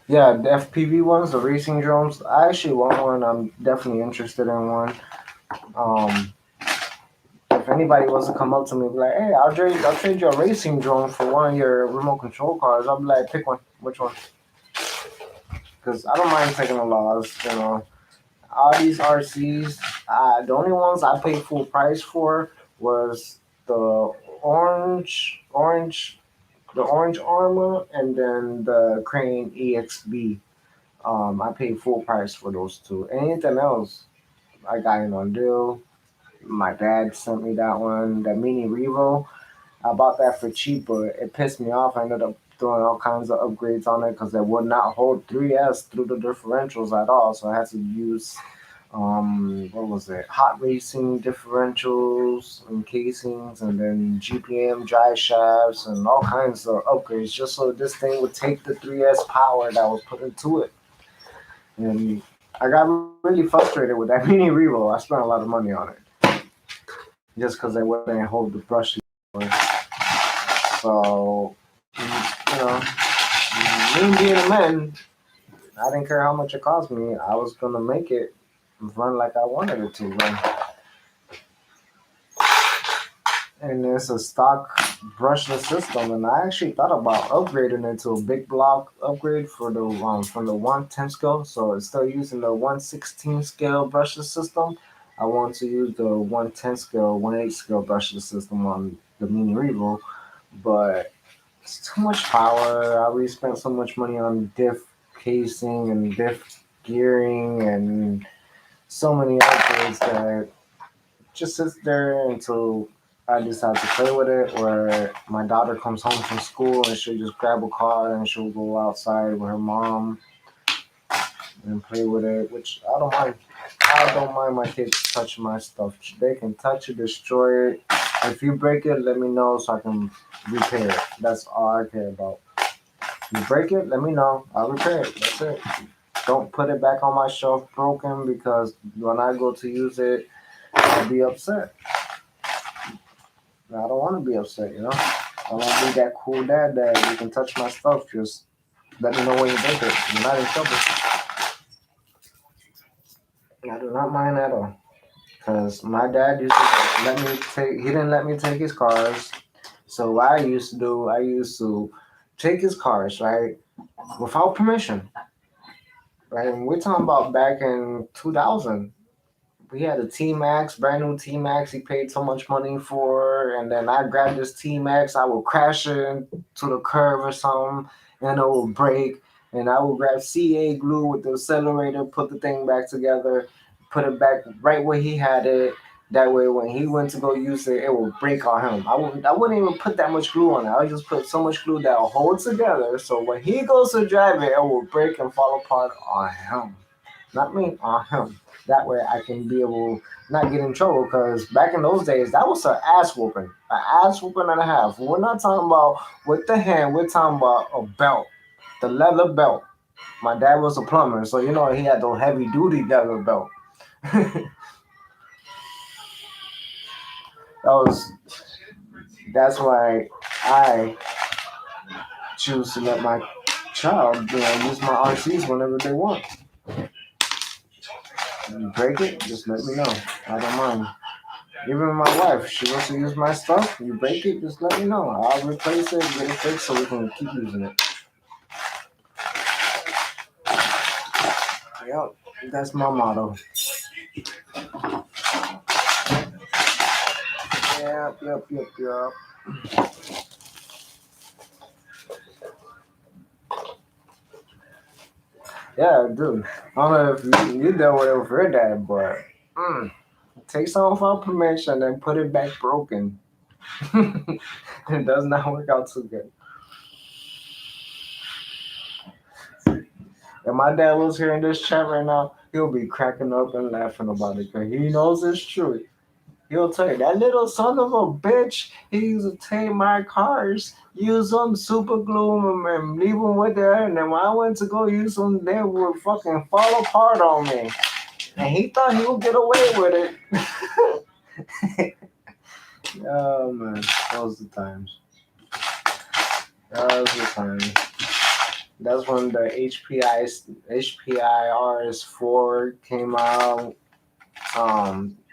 Yeah, the FPV ones, the racing drones. I actually want one. I'm definitely interested in one. Um, if anybody wants to come up to me and be like, hey, I'll trade you a racing drone for one of your remote control cars, I'll be like, pick one. Which one? Because I don't mind taking the loss. All these RCs, the only ones I paid full price for was the orange, the orange armor, and then the Crane EXB. I paid full price for those two. Anything else, I got it on deal. My dad sent me that one, the Mini Revo. I bought that for cheap, but it pissed me off. I ended up throwing all kinds of upgrades on it because it would not hold 3S through the differentials at all. So I had to use what was it? Hot racing differentials and casings, and then GPM drive shafts and all kinds of upgrades just so this thing would take the 3S power that was put into it. And I got really frustrated with that mini Revo. I spent a lot of money on it just because I wouldn't hold the brush. So, me being a man, I didn't care how much it cost me. I was gonna make it run like I wanted it to run. And it's a stock brushless system, and I actually thought about upgrading it to a big block upgrade for the from the 110 scale. So it's still using the 116 scale brushless system. I want to use the 110 scale, 1/8 scale brushless system on the Mini Revo, but it's too much power. I already spent so much money on diff casing and diff gearing and so many upgrades that just sits there until I decide to play with it, or my daughter comes home from school and she'll just grab a car and she'll go outside with her mom and play with it, which I don't mind. I don't mind my kids touching my stuff. They can touch it, destroy it. If you break it, let me know so I can repair it. That's all I care about. You break it, let me know. I'll repair it. That's it. Don't put it back on my shelf broken because when I go to use it, I'll be upset. I don't want to be upset, I want to be that cool dad that you can touch my stuff. Just let me know when you break it. You're not in trouble. I do not mind at all. Because my dad used to let me take, he didn't let me take his cars. So what I used to do, I used to take his cars, right, without permission, right? And we're talking about back in 2000. We had a T Max, brand new T Max. He paid so much money for, and then I grabbed this T Max. I would crash it into the curve or something, and it would break. And I would grab CA glue with the accelerator, put the thing back together, put it back right where he had it. That way, when he went to go use it, it would break on him. I wouldn't even put that much glue on it. I would just put so much glue that will hold together. So when he goes to drive it, it will break and fall apart on him, not me, on him. That way I can be able not get in trouble because back in those days that was an ass whooping and a half. We're not talking about with the hand. We're talking about a belt, the leather belt. My dad was a plumber, so he had the heavy duty leather belt. that was that's why I choose to let my child use my RCs whenever they want. You break it, just let me know. I don't mind. Even my wife, she wants to use my stuff. You break it, just let me know. I'll replace it, get it fixed, so we can keep using it. Yep, that's my motto. Yep. Yeah, dude. I don't know if you dealt with it with your dad, but take something without permission and put it back broken. It does not work out too good. If my dad was here in this chat right now, he'll be cracking up and laughing about it because he knows it's true. He'll tell you that little son of a bitch. He used to take my cars, use them, super glue them, and leave them with there. And then when I went to go use them, they would fucking fall apart on me. And he thought he would get away with it. Oh man, those the times. Those the times. That's when the HPI RS4 came out.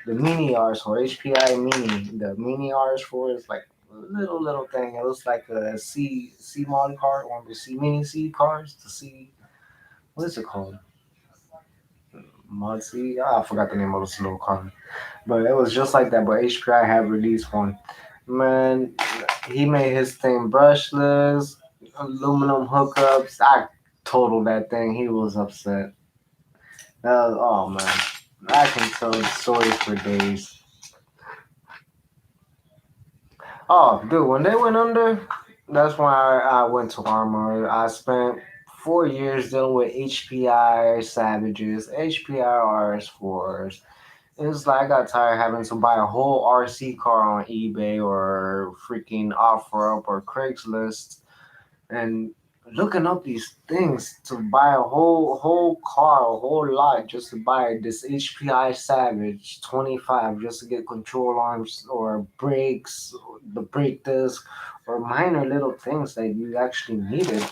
The mini RS4, HPI mini. The mini RS4 is like a little thing. It looks like a C mod car, one of the C cars. The C, what is it called? Mod C. I forgot the name of this little car, but it was just like that. But HPI had released one. Man, he made his thing brushless, aluminum hookups. I totaled that thing. He was upset. Oh man, I can tell stories for days. Oh, dude, when they went under, that's when I went to Armor. I spent 4 years dealing with HPI Savages, HPI RS4s. It's like I got tired having to buy a whole RC car on eBay or freaking OfferUp or Craigslist. And looking up these things to buy a whole car, a whole lot, just to buy this HPI Savage 25, just to get control arms or brakes, or the brake disc, or minor little things that you actually needed.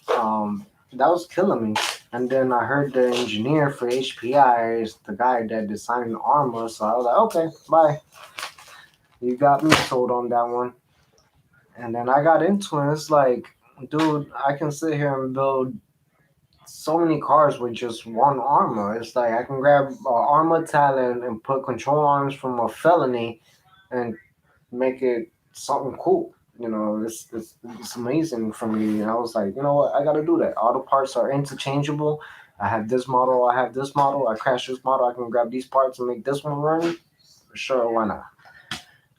That was killing me. And then I heard the engineer for HPI is the guy that designed Armor, so I was like, okay, bye. You got me sold on that one. And then I got into it. It's like, dude, I can sit here and build so many cars with just one armor. It's like I can grab armor talent and put control arms from a felony and make it something cool. It's amazing for me. And I was like, you know what? I got to do that. All the parts are interchangeable. I have this model. I have this model. I crash this model. I can grab these parts and make this one run. Sure, why not?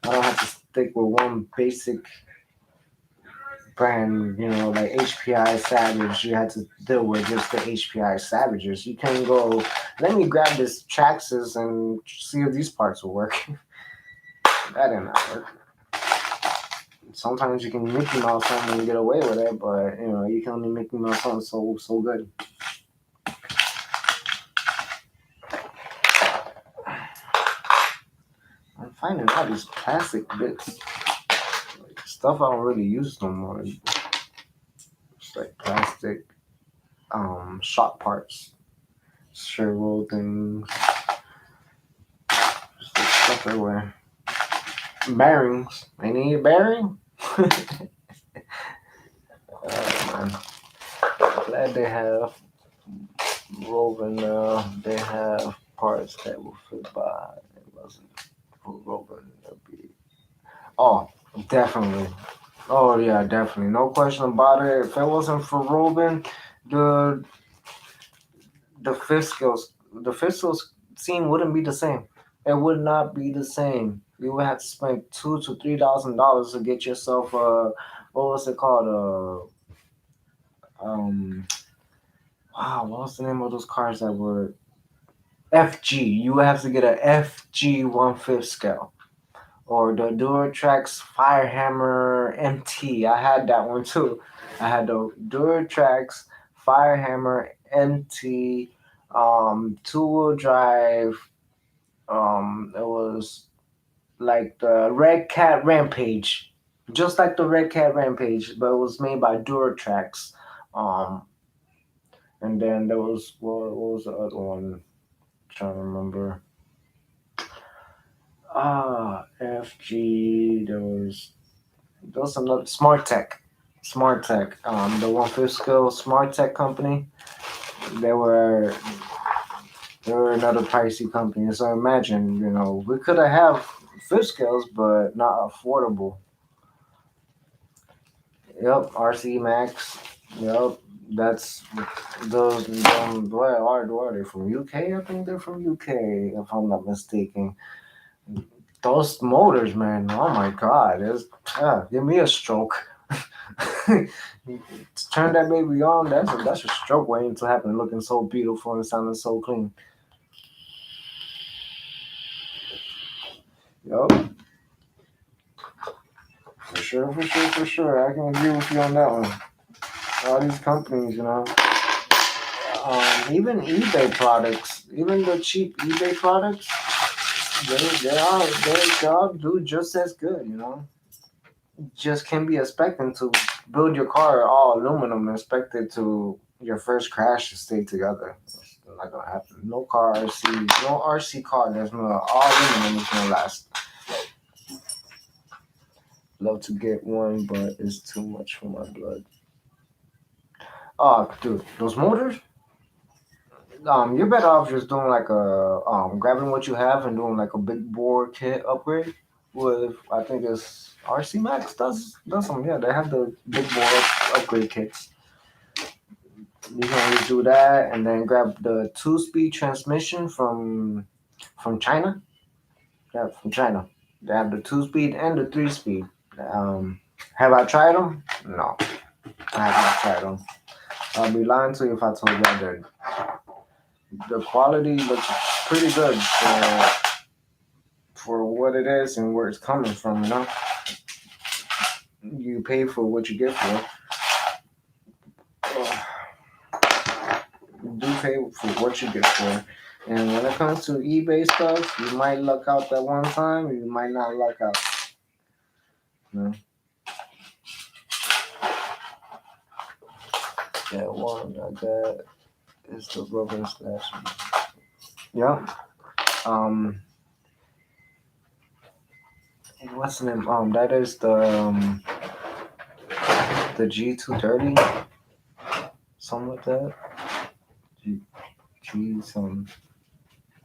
I don't have to stick with one basic brand, like HPI Savage. You had to deal with just the HPI Savages. You can't go, let me grab this Traxxas and see if these parts will work. That did not work. Sometimes you can Mickey Mouse something and get away with it, but you can only Mickey Mouse something so good. I'm finding all these plastic bits, like stuff I don't really use no more. It's like plastic shot parts, servo things, just like stuff everywhere. Bearings. I need a bearing. Man. Glad they have Roven now. They have parts that will fit by. It wasn't for Roven. Oh, definitely. Oh yeah, definitely. No question about it. If it wasn't for Roven, the the fifth skills scene wouldn't be the same. It would not be the same. You would have to spend $2,000 to get yourself a what was it called? Wow, what was the name of those cars that were FG? You would have to get a FG 1/5 scale. Or the Duratrax Firehammer MT. I had that one too. I had the Duratrax Firehammer MT, two-wheel drive. It was like the Red Cat Rampage, just like the Red Cat Rampage, but it was made by Duratrax. Um, and then there was what was the other one? I'm trying to remember. FG. There was another Smart Tech. Smart Tech. The 1/5 scale Smart Tech company. They were they were another pricey company. So imagine, we could have fifth scales, but not affordable. Yep, RC Max. Yep, that's those. Where are they from? UK? I think they're from UK, if I'm not mistaken. Those motors, man. Oh my God, give me a stroke. To turn that baby on, that's a stroke waiting to happen. Looking so beautiful and sounding so clean. Yup, for sure. I can agree with you on that one. All these companies, even eBay products, even the cheap eBay products, they all do just as good. Just can't be expecting to build your car all aluminum and expect it to your first crash to stay together. It's not gonna happen. No RC car that's not all aluminum is gonna last. Love to get one, but it's too much for my blood. Oh, dude, those motors. You're better off just doing like grabbing what you have and doing like a big bore kit upgrade. With I think it's RC Max does some. Yeah, they have the big bore upgrade kits. You can always do that, and then grab the two-speed transmission from China. Yeah, from China. They have the two-speed and the three-speed. Have I tried them? No, I have not tried them. I'll be lying to you if I told you I did. The quality looks pretty good for what it is and where it's coming from. You pay for what you get for. do pay for what you get for. And when it comes to eBay stuff, you might luck out that one time, you might not luck out. No. That one I got is the Serpent Slash. Yeah. What's the name? That is the G230, something like that. G some.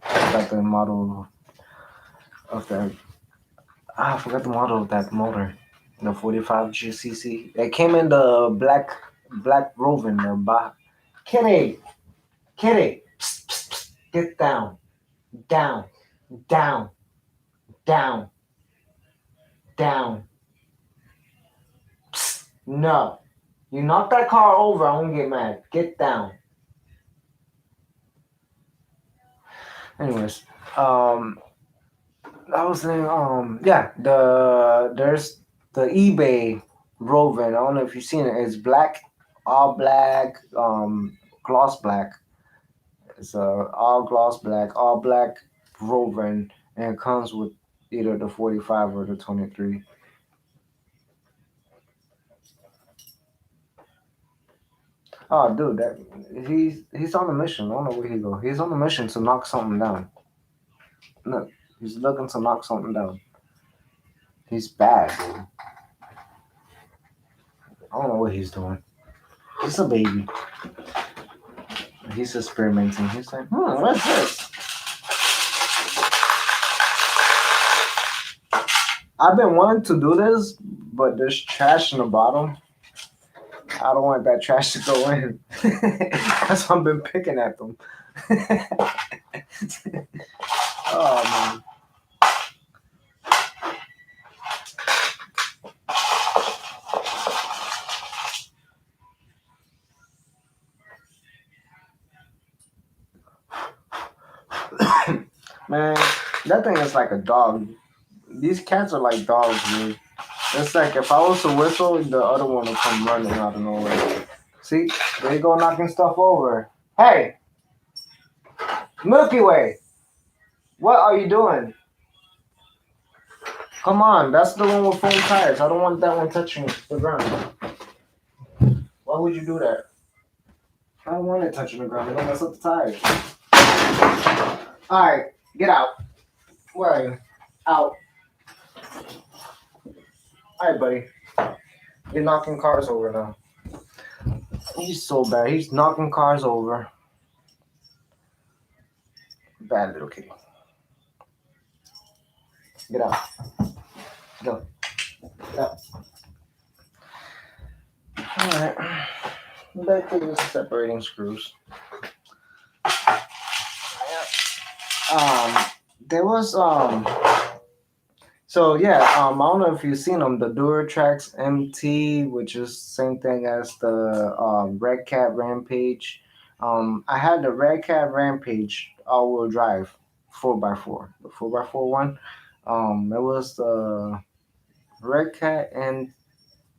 I forgot the model of that. I forgot the model of that motor. The 45 GCC. It came in the black Roving. The Kenny, Kenny, psst, psst, psst, get down, down, down, down, down. Psst, no, you knock that car over, I won't get mad. Get down. Anyways, I was saying, yeah, there's the eBay Roving. I don't know if you've seen it. It's black, all black, gloss black. It's all gloss black, all black Roving, and it comes with either the 45 or the 23. Oh, dude, that he's on a mission. I don't know where he go. He's on a mission to knock something down. No, he's looking to knock something down. He's bad, dude. I don't know what he's doing. He's a baby. He's experimenting. He's like, what's this? I've been wanting to do this, but there's trash in the bottom. I don't want that trash to go in. That's why I've been picking at them. Oh, man. Man, that thing is like a dog. These cats are like dogs, dude. It's like if I was to whistle, the other one would come running out of nowhere. See, they go knocking stuff over. Hey, Milky Way, what are you doing? Come on, that's the one with foam tires. I don't want that one touching the ground. Why would you do that? I don't want it touching the ground. It'll mess up the tires. All right, get out. Where are you? Out. All right, buddy. You're knocking cars over now. He's so bad. He's knocking cars over. Bad little kitty. Get out. Go. Get out. Alright. Back to the separating screws. There was so yeah, I don't know if you've seen them, the Traxxas MT, which is same thing as the Red Cat Rampage. I had the Red Cat Rampage all-wheel drive 4x4, the 4x4 one. It was the Red Cat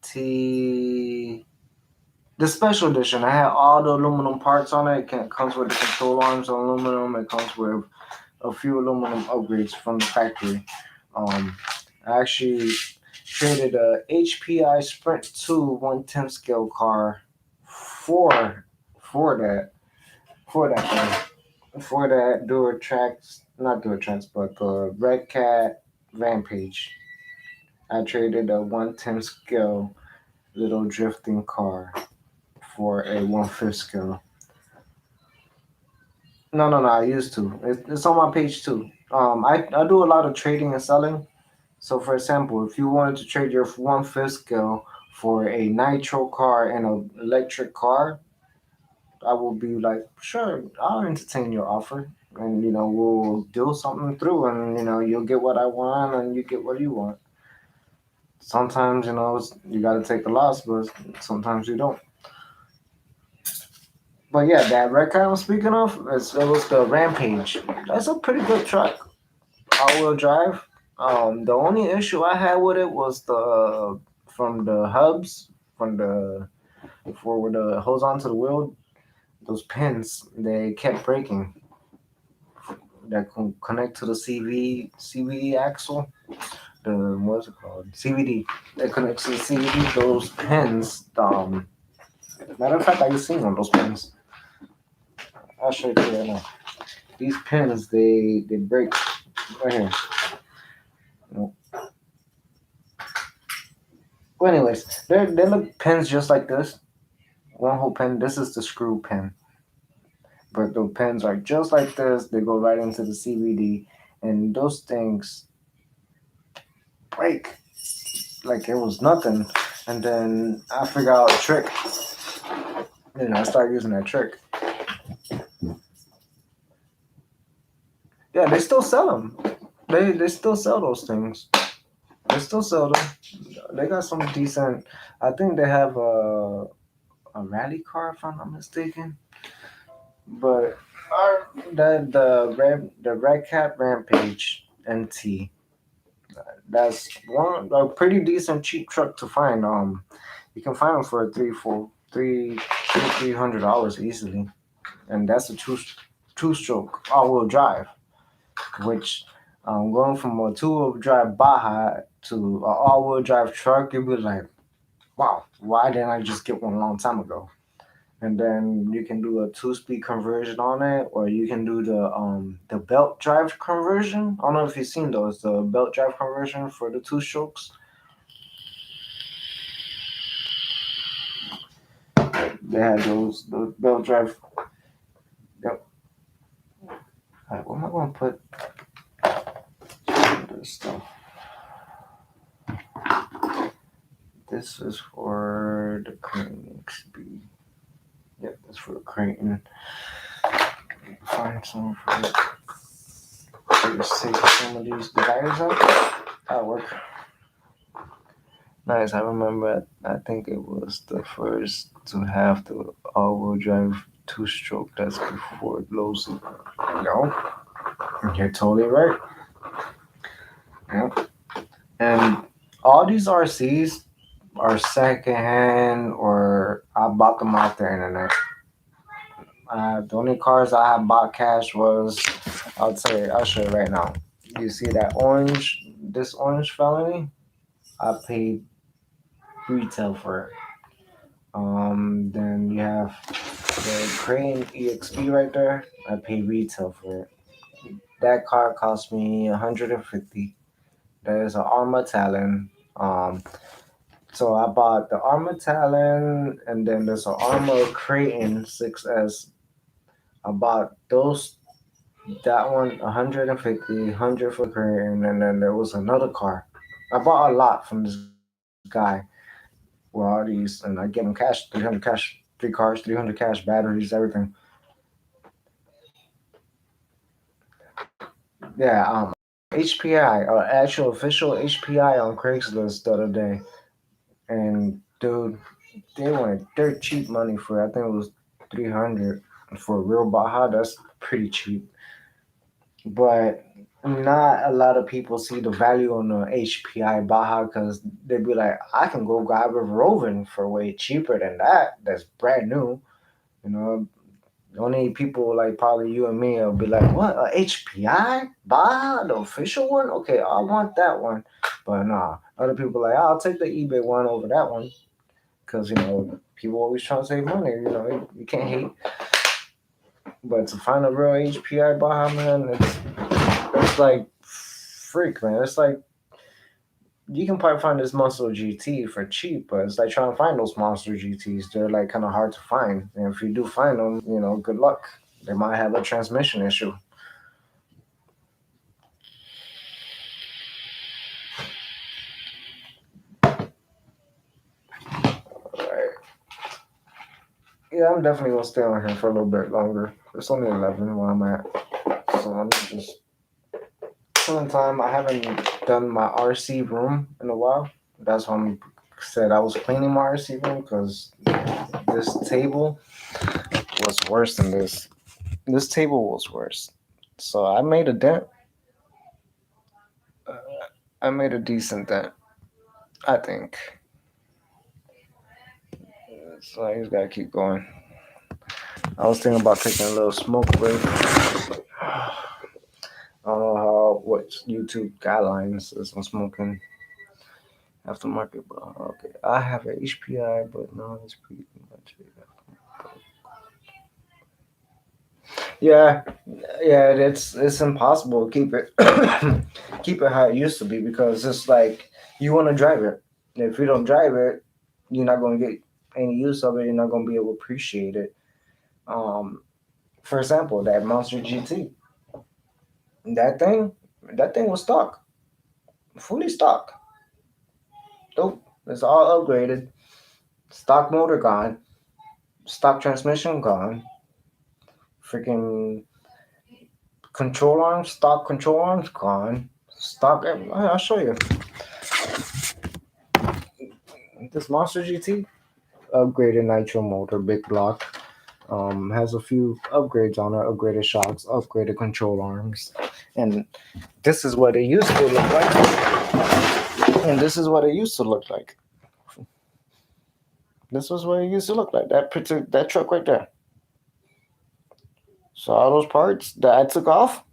MT, the special edition. I had all the aluminum parts on it. It comes with the control arms on aluminum. It comes with a few aluminum upgrades from the factory. I actually traded a HPI Sprint 2 110 scale car for that not Duratrax, but the Red Cat Rampage. I traded a 110 scale little drifting car for a 1/5 scale. No. I used to. It's on my page too. I do a lot of trading and selling. So, for example, if you wanted to trade your 1/5 scale for a nitro car and an electric car, I will be like, sure, I'll entertain your offer, and we'll deal something through, and you'll get what I want, and you get what you want. Sometimes you got to take the loss, but sometimes you don't. But yeah, that red car I'm speaking of, it was the Rampage. That's a pretty good truck, all-wheel drive. The only issue I had with it was from the hubs, for where the hose onto the wheel. those pins, they kept breaking. That connect to the CVD axle. The what's it called? CVD. That connects to the CVD. Those pins. Matter of fact, I just seen one of those pins. I'll show you right now. These pins, they break right here. Nope. Well, anyways, they look pins just like this. One whole pin. This is the screw pin, but the pins are just like this. They go right into the CVD, and those things break like it was nothing. And then I figured out a trick. I started using that trick. Yeah, they still sell them. They still sell those things. They still sell them. They got some decent. I think they have a rally car, if I'm not mistaken. But the Red Cat Rampage MT. That's one a pretty decent cheap truck to find. You can find them for $300 easily, and that's a two stroke all wheel drive. Which going from a two wheel drive Baja to an all wheel drive truck, you'd be like, wow, why didn't I just get one a long time ago? And then you can do a 2-speed conversion on it, or you can do the belt drive conversion. I don't know if you've seen those, the belt drive conversion for the two strokes. They had those belt drive. Yep. All right, where am I going to put this stuff? This is for the Crane XB. Yep, that's for the Crane. Find some for it. Just take some of these dividers out. That'll work. Nice. I remember. I think it was the first to have the all-wheel drive two-stroke. That's before Lowe's. No, you're totally right. Yep. And all these RCs are secondhand, or I bought them off the internet. The only cars I have bought cash was, I'll show you right now. You see this orange felony? I paid retail for it. Then you have the Crane EXP right there. I paid retail for it. That car cost me $150. That is an Arma Talon. So I bought the Arma Talon, and then there's an Arma Creighton 6S. I bought that one 150, 100 for Creighton, and then there was another car. I bought a lot from this guy. Well, all these, and I get him cash, 300 cash, 3 cars, 300 cash, batteries, everything. Yeah, HPI, actual official HPI on Craigslist the other day, and dude, they wanted dirt cheap money for it. I think it was 300 for a real Baja. That's pretty cheap, but not a lot of people see the value on the HPI Baja because they'd be like, I can go grab a Roven for way cheaper than that. That's brand new. You know, the only people like probably you and me will be like, what, a HPI Baja, the official one? Okay, I want that one. But nah, other people like, I'll take the eBay one over that one because, people always trying to save money. You can't hate. But to find a real HPI Baja, man, it's like freak, man. It's like you can probably find this Muscle GT for cheap, but it's like trying to find those Monster GTs. They're like kind of hard to find, and if you do find them, good luck. They might have a transmission issue. Alright. Yeah, I'm definitely gonna stay on here for a little bit longer. It's only 11 where I'm at, so I'm just killing time. I haven't done my RC room in a while. That's why I said I was cleaning my RC room because this table was worse than this. This table was worse. So I made a dent. I made a decent dent, I think. So I just gotta keep going. I was thinking about taking a little smoke break. I don't know what YouTube guidelines is on smoking aftermarket, but okay. I have an HPI, but no, it's pretty much. Yeah, yeah, it's impossible to keep it keep it how it used to be because it's like you want to drive it. If you don't drive it, you're not gonna get any use of it. You're not gonna be able to appreciate it. Um, for example, that Monster GT, that thing, that thing was stock, fully stock. Nope, it's all upgraded. Stock motor gone, stock transmission gone, freaking control arms, stock control arms gone. Stock. I'll show you. This Monster GT upgraded nitro motor, big block. Has a few upgrades on it, upgraded shocks, upgraded control arms, and this is what it used to look like. And this is what it used to look like. This was what it used to look like. That truck right there. So all those parts that I took off,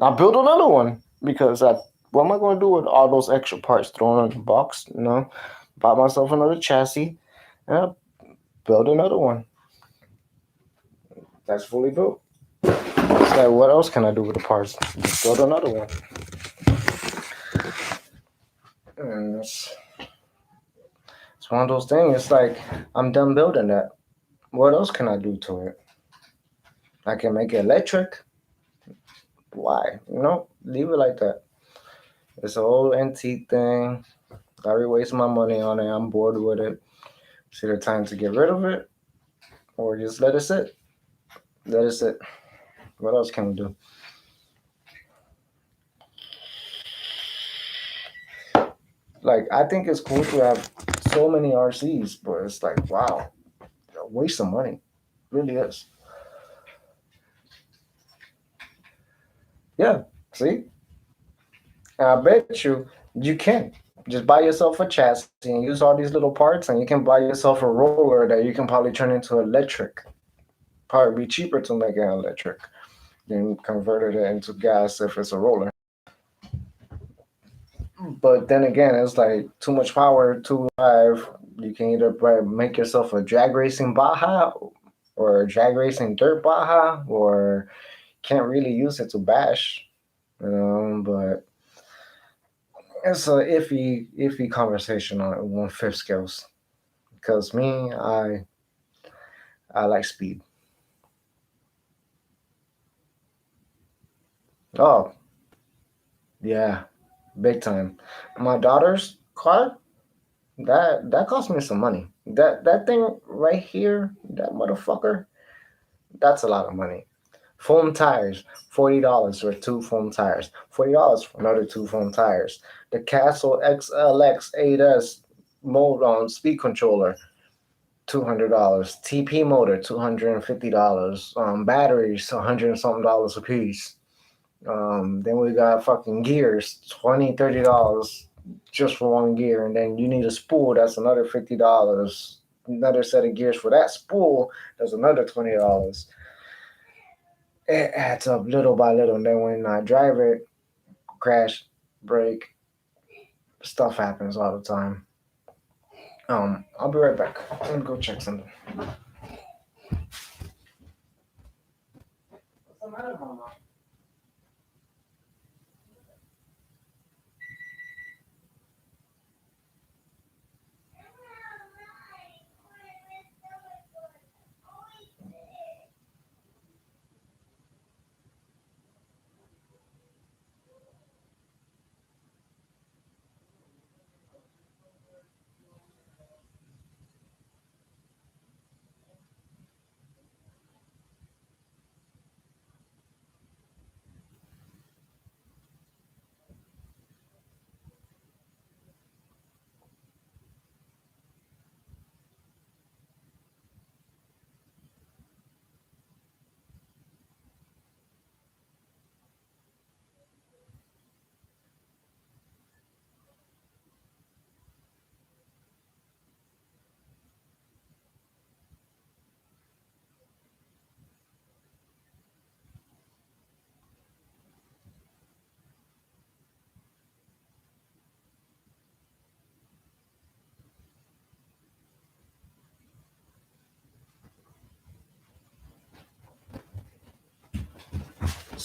I built another one because what am I going to do with all those extra parts thrown in the box? You know, bought myself another chassis and I built another one. That's fully built. It's like, what else can I do with the parts? Just build another one. And it's one of those things. It's like, I'm done building that. What else can I do to it? I can make it electric. Why? Leave it like that. It's a whole antique thing. I already wasted my money on it. I'm bored with it. It's either time to get rid of it or just let it sit. Let it sit. What else can we do? Like, I think it's cool to have so many RCs, but it's like, wow, a waste of money. It really is. Yeah, see? And I bet you can. Just buy yourself a chassis and use all these little parts, and you can buy yourself a roller that you can probably turn into electric. Probably be cheaper to make it electric than convert it into gas if it's a roller. But then again, it's like too much power, too live. You can either make yourself a drag racing Baja or a drag racing dirt Baja, or can't really use it to bash, but it's a iffy conversation on 1/5 scales. Because me, I like speed. Oh yeah, big time. My daughter's car, that cost me some money. That thing right here, that motherfucker, that's a lot of money. Foam tires, $40 for two foam tires. $40 for another two foam tires. The Castle XLX 8S mode on speed controller, $200. TP motor, $250. Batteries, $100 and something a piece. Then we got fucking gears, $20, $30 just for one gear, and then you need a spool. That's another $50. Another set of gears for that spool. That's another $20. It adds up little by little, and then when I drive it, crash, break, stuff happens all the time. I'll be right back. I'm gonna go check something. What's the matter, Mama?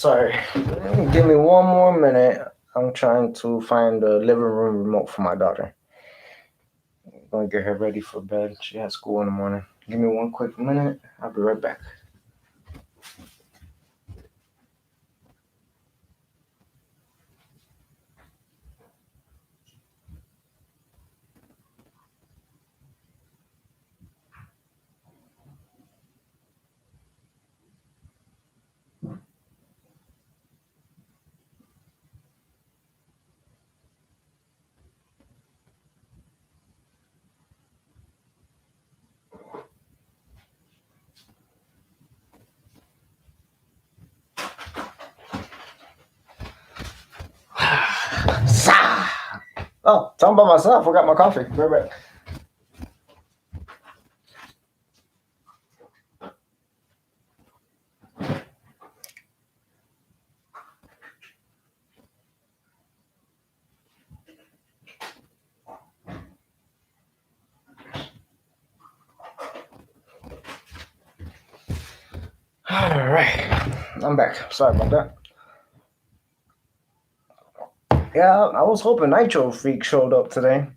Sorry. Give me one more minute. I'm trying to find the living room remote for my daughter. I'm gonna get her ready for bed. She has school in the morning. Give me one quick minute. I'll be right back. Oh, talking about myself. I forgot my coffee. Be right back. All right, I'm back. Sorry about that. Yeah, I was hoping Nitro Freak showed up today.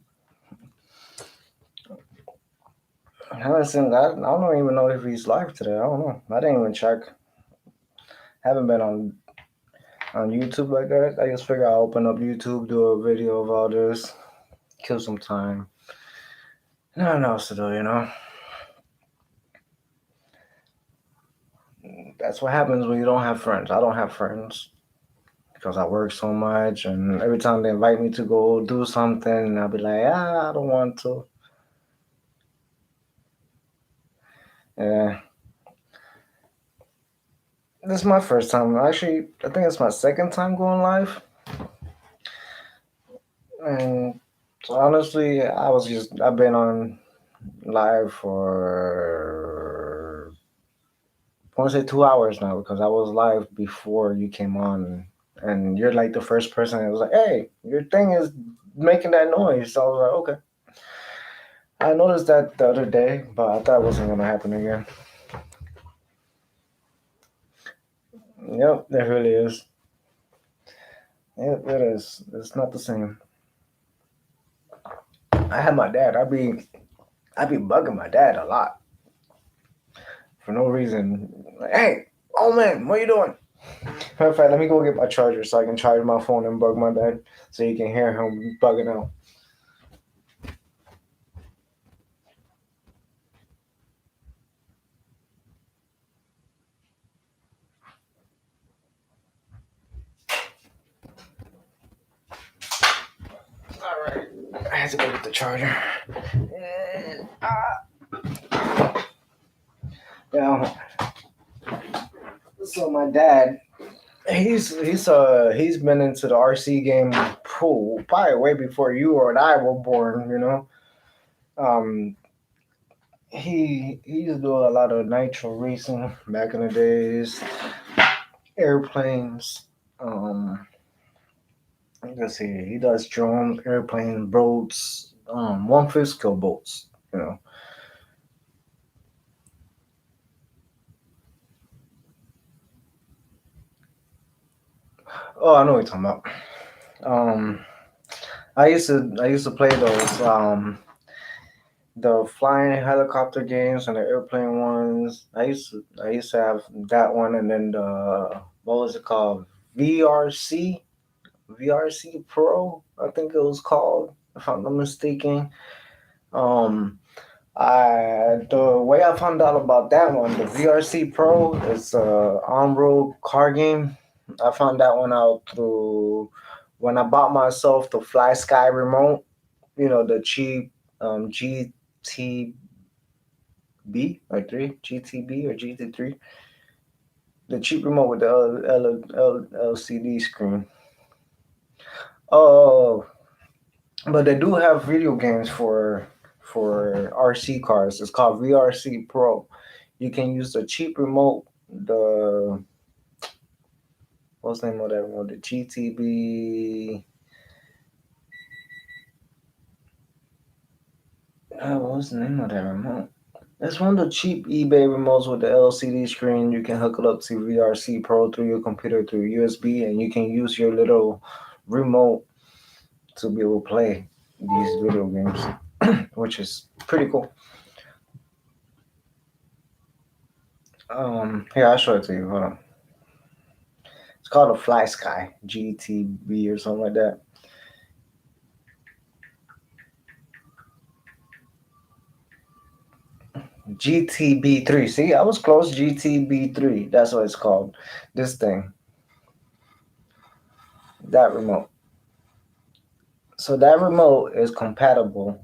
I haven't seen that. I don't even know if he's live today. I don't know. I didn't even check. Haven't been on YouTube like that. I just figure I'll open up YouTube, do a video of all this, kill some time. Nothing else to do, you know. That's what happens when you don't have friends. I don't have friends because I work so much, and every time they invite me to go do something, I'll be like, I don't want to. Yeah. This is my first time. Actually, I think it's my second time going live. And so honestly, I've been on live for I want to say 2 hours now because I was live before you came on, and you're like the first person that was like, "Hey, your thing is making that noise." So I was like, "Okay." I noticed that the other day, but I thought it wasn't gonna happen again. Yep, it really is. Yep, it is. It's not the same. I had my dad. I be bugging my dad a lot for no reason. Like, hey, oh man, what you doing? Matter of fact, let me go get my charger so I can charge my phone and bug my dad so you can hear him bugging out. Alright, I had to go get the charger. Yeah. So my dad, he's been into the RC game pool probably way before you or I were born. You know, he used to do a lot of nitro racing back in the days, airplanes. Let's see, he does drones, airplanes, boats, 1/5 scale boats. You know. Oh, I know what you're talking about. I used to play those the flying helicopter games and the airplane ones. I used to have that one, and then the what was it called? VRC VRC Pro, I think it was called, if I'm not mistaken. Um, I the way I found out about that one, the VRC Pro, is a on-road car game. I found that one out through when I bought myself the Fly Sky remote. You know, the cheap GTB or three GTB or GT3, the cheap remote with the LCD screen. Oh, but they do have video games for RC cars. It's called VRC Pro. You can use the cheap remote. The what's the name of that remote? The GTB. What was the name of that remote? It's one of the cheap eBay remotes with the LCD screen. You can hook it up to VRC Pro through your computer through USB, and you can use your little remote to be able to play these video games, which is pretty cool. Here I'll show it to you. Hold on. It's called a Fly Sky GTB or something like that. GTB3. See, I was close. GTB3. That's what it's called. This thing. That remote. So that remote is compatible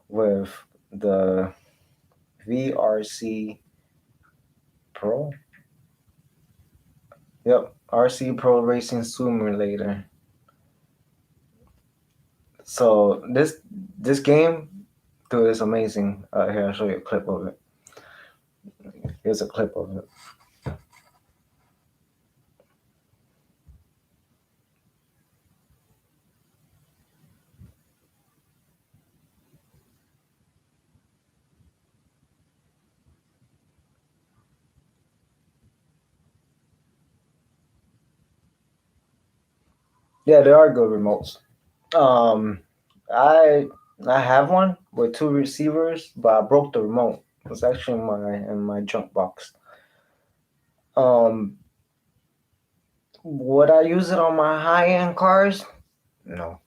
with the VRC Pro. Yep, RC Pro Racing Simulator. So this game, dude, is amazing. Here, I'll show you a clip of it. Here's a clip of it. Yeah, there are good remotes. Um, I I have one with two receivers, but I broke the remote. It's actually in my junk box. Um, would I use it on my high end cars? No,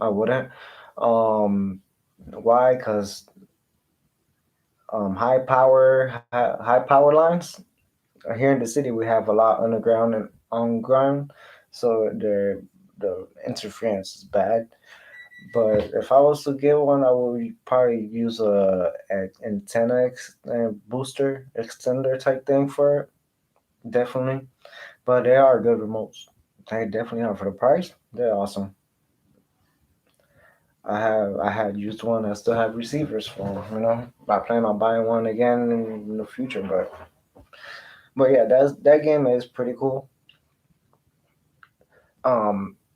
I wouldn't. Um, why? Because high power lines. Here in the city, we have a lot underground and on ground, so the interference is bad. But if I was to get one, I would probably use a antenna booster extender type thing for it. Definitely. But they are good remotes. They definitely are for the price. They're awesome. I had used one. I still have receivers for 'em, you know. I plan on buying one again in the future, but yeah, that game is pretty cool.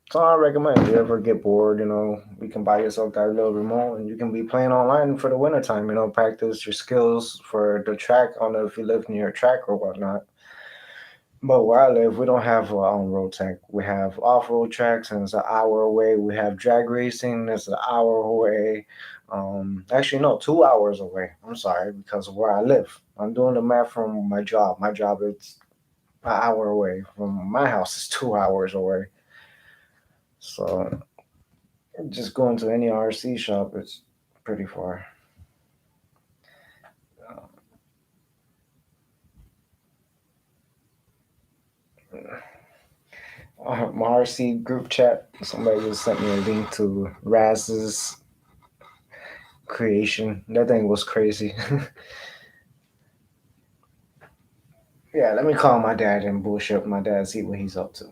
So I recommend if you ever get bored, you know, you can buy yourself that little remote and you can be playing online for the wintertime, you know, practice your skills for the track. I don't know if you live near a track or whatnot. But where I live, we don't have on-road track. We have off-road tracks, and it's an hour away. We have drag racing, that's an hour away. Actually, no, 2 hours away. I'm sorry, because of where I live. I'm doing the math from my job. My job is an hour away. From my house is 2 hours away. So just going to any RC shop is pretty far. My RC group chat, somebody just sent me a link to Raz's creation. That thing was crazy. Yeah, let me call my dad and bullshit with my dad, see what he's up to.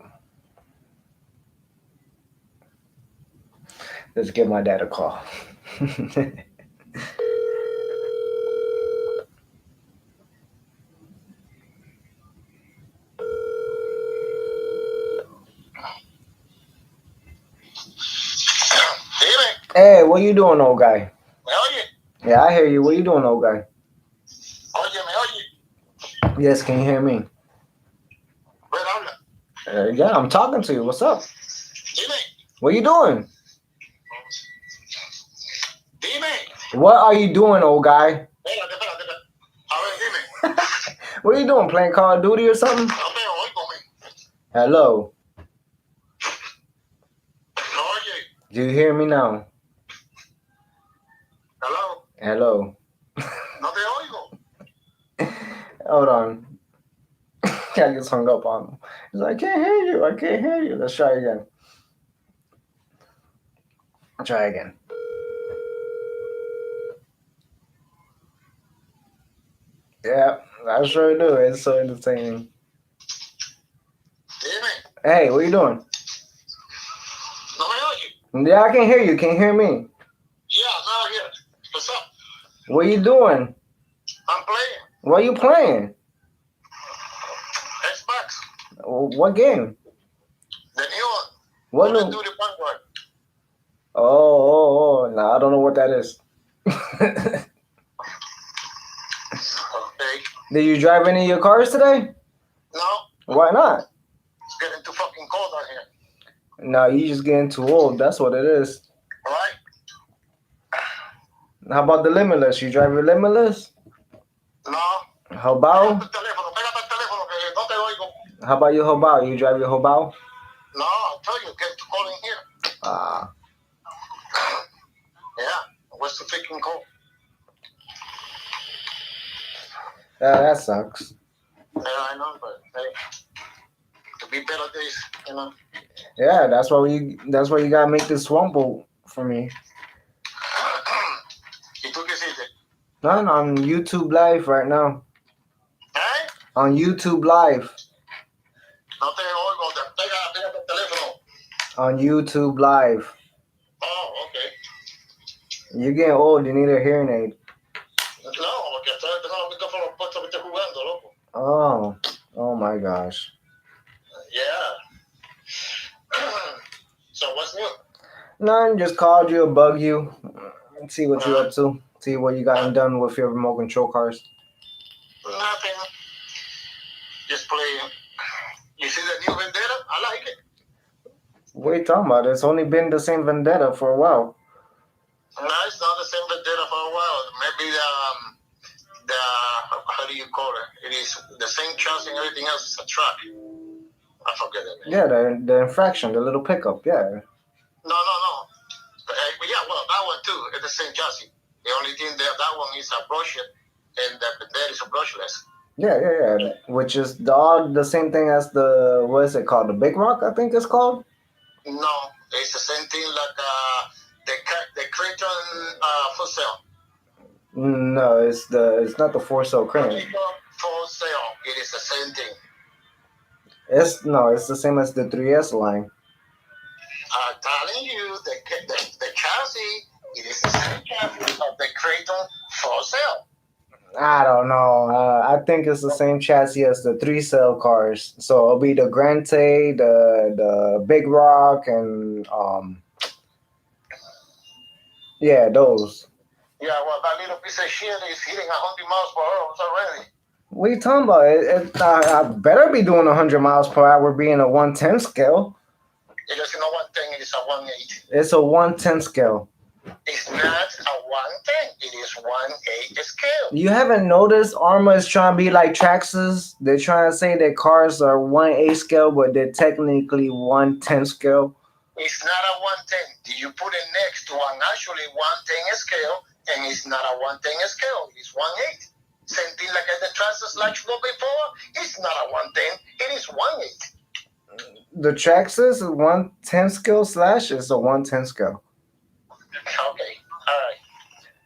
Let's give my dad a call. Hey, what you doing, old guy? Yeah, I hear you. What you doing, old guy? Yes, can you hear me? Yeah, I'm talking to you. What's up? What you doing? What are you doing, old guy? What are you doing? Playing Call of Duty or something? Hello. Do you hear me now? Hello. Hold on. I just hung up on him. He's like, I can't hear you. I can't hear you. Let's try again. Try again. Yeah, I sure do. It's so entertaining. Hey, what you doing? Yeah, I can hear you. Can you hear me? What's up? What you doing? I'm playing What you playing? Xbox. What game? The new one. What Call of new? Duty Vanguard. Oh, no, I don't know what that is. Did you drive any of your cars today? No, Why not? it's getting too fucking cold out here. No, you just getting too old. That's what it is. Right? How about the limitless? You drive your limitless? No. How about? Pégate el teléfono, que no te oigo. How about your Hobao? You drive your Hobao? No, I tell you, get to calling here. Ah, Yeah, what's the freaking call? that sucks. Yeah, I know, but hey, to be better days, you know. Yeah, that's why you gotta make this swamp boat for me. ¿Y tú qué hiciste? I'm on YouTube Live right now. ¿Eh? On YouTube Live. No te oigo, pégate el teléfono. On YouTube Live. Oh, okay. You're getting old. You need a hearing aid. No, porque estoy tengo los micrófonos puestos que estoy jugando, loco. Oh my gosh. Yeah. So what's new? None. Just called you, bug you, and see what you're up to. See what you gotten done with your remote control cars. Nothing. Just playing. You see the new Vendetta? I like it. What are you talking about? It's only been the same Vendetta for a while. No, it's not the same Vendetta for a while. Maybe the how do you call it? It is the same chassis and everything else is a truck. I forget it. Yeah, the infraction, the little pickup. Yeah. No. But yeah, well, that one too. It's the same chassis. The only thing that one is a brushed, and the Vendetta is a brushless. Yeah. Which is the same thing as the, what is it called? The Big Rock, I think it's called. No, it's the same thing like the Creighton for sale. No, it's not the 4-cell crane. For sale, it is the same thing. It's the same as the 3S line. I'm telling you, the chassis, it is the same chassis of the Creighton for sale. I don't know. I think it's the same chassis as the 3-cell cars. So it'll be the Grante, the Big Rock, and yeah, those. Yeah, well, that little piece of shit is hitting 100 miles per hour already. What are you talking about? I better be doing 100 miles per hour being a 110 scale. It is not 110, it is a 1.8. It's a 110 scale. It's not a 110, it is 1.8 scale. You haven't noticed Arma is trying to be like Traxxas? They're trying to say that cars are 1.8 scale, but they're technically 110 scale. It's not a 110. You put it next to an actually 110 scale, and it's not a 110 scale. It's 1.8. Same thing like at the Traxxas Slash before. It's not a 110. It is 1.8. The Traxxas is 110 scale slash is a 110 scale. Okay. All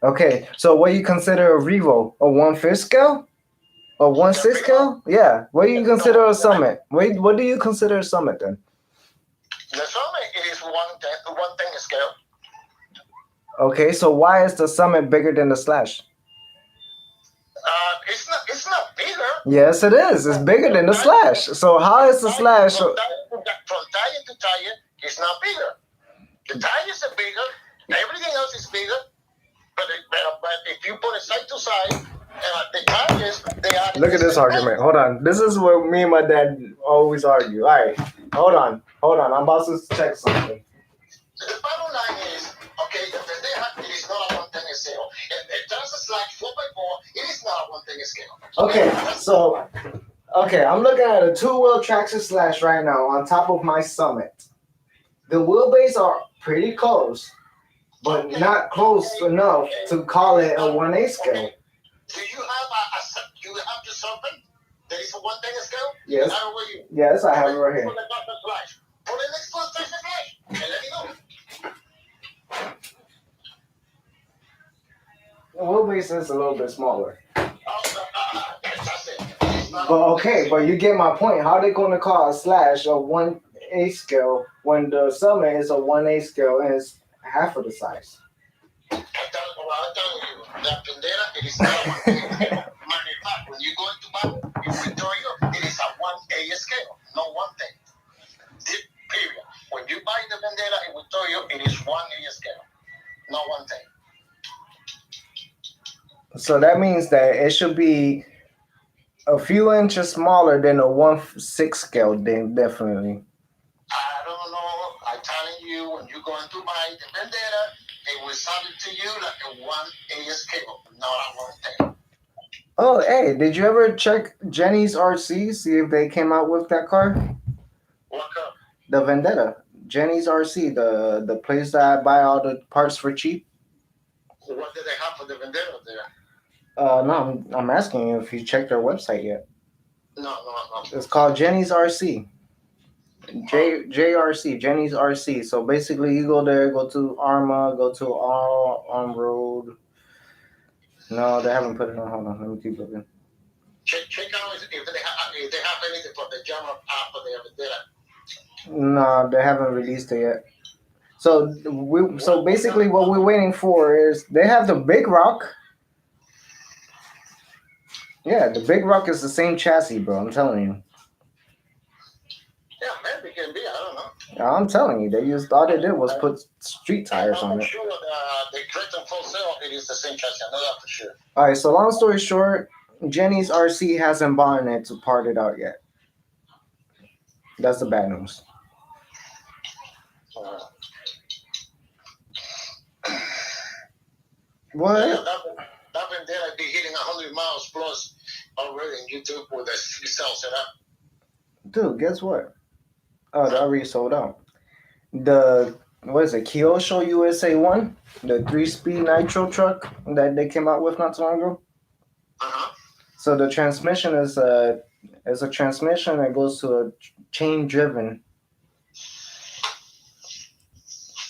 right. Okay, so what do you consider a Revo? A 1/5 scale? A 1/6 scale? Yeah. What do you consider a Summit? What do you consider a Summit then? The Summit, it is 110 scale. Okay, so why is the Summit bigger than the Slash? It's not bigger. Yes, it is. It's bigger than the Slash. So how is the Slash? From tire to tire, it's not bigger. The tires are bigger. Everything else is bigger. But if you put it side to side, the tires, they are... Look at this argument. Hold on. This is what me and my dad always argue. All right. Hold on. I'm about to check something. So the bottom line is, okay, the Vendetta, it is not a 110 scale. And the Traxxas Slash 4x4, it is not a 110 scale. Okay, I'm looking at a 2-wheel Traxxas Slash right now on top of my Summit. The wheelbase are pretty close, but not close enough to call it a 1/8 scale. Okay. Do you have the Serpent? There is a 110 scale? Yes. I have it with you. Yes, I have it right here. Put it next to the Traxxas Slash and let me know. The wheelbase is a little bit smaller. That's it. But you get my point. How are they going to call a Slash a 1/8 scale when the Summit is a 1/8 scale and it's half of the size? I'm telling you, that Vendetta, it is not a 110 scale. Matter of fact, when you go into my inventory, it is a 1A scale, no 110. Period. When you buy the Vendetta inventory, it is 1A scale, not 110. So that means that it should be A few inches smaller than a 1/6 scale, then definitely. I don't know. I'm telling you, when you're going to buy the Vendetta, they will sell it to you like a 1 AS cable, not a 110. Oh, hey, did you ever check Jenny's RC, see if they came out with that car? What up? The Vendetta. Jenny's RC, the place that I buy all the parts for cheap. What did they have for the Vendetta there? No, I'm asking you if you checked their website yet. No. It's called Jenny's RC. JRC, Jenny's RC. So basically, you go there, go to Arma, go to all on road. No, they haven't put it on. Hold on, let me keep looking. Check out if they have anything for the Jammer for the Vendetta. No, they haven't released it yet. So basically, what we're waiting for is they have the Big Rock. Yeah, the Big Rock is the same chassis, bro. I'm telling you. Yeah, maybe it can be. I don't know. I'm telling you, they used all they did was put street tires on I'm it. sure the Creighton Full Sail, it is the same chassis. I know that for sure. All right, so long story short, Jenny's RC hasn't bought it to part it out yet. That's the bad news. What? Yeah, that Vendetta be hitting 100 miles plus already in YouTube with the cell setup. Dude, guess what? Oh, they already sold out. The what is it? Kyosho USA 1, the 3-speed nitro truck that they came out with not too long ago. So the transmission is a transmission that goes to a chain driven.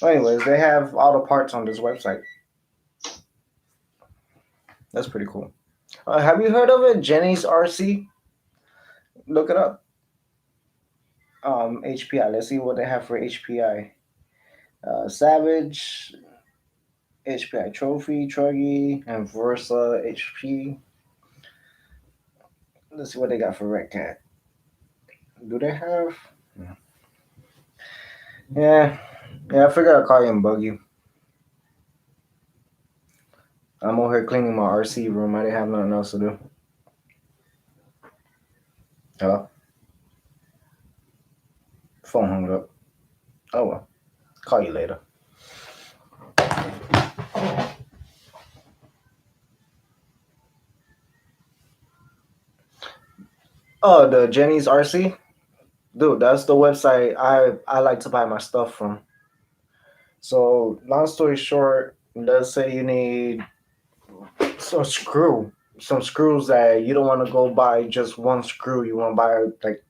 Anyways, they have all the parts on this website. That's pretty cool. Have you heard of it? Jenny's RC. Look it up. HPI. Let's see what they have for HPI. Savage, HPI Trophy, Truggy, and Versa HP. Let's see what they got for Red Cat. Do they have? Yeah. I figured I'd call you and bug you. I'm over here cleaning my RC room. I didn't have nothing else to do. Hello? Phone hung up. Oh well. Call you later. Oh, the Jenny's RC? Dude, that's the website I like to buy my stuff from. So, long story short, let's say you need some screws that you don't want to go buy just one screw. You want to buy like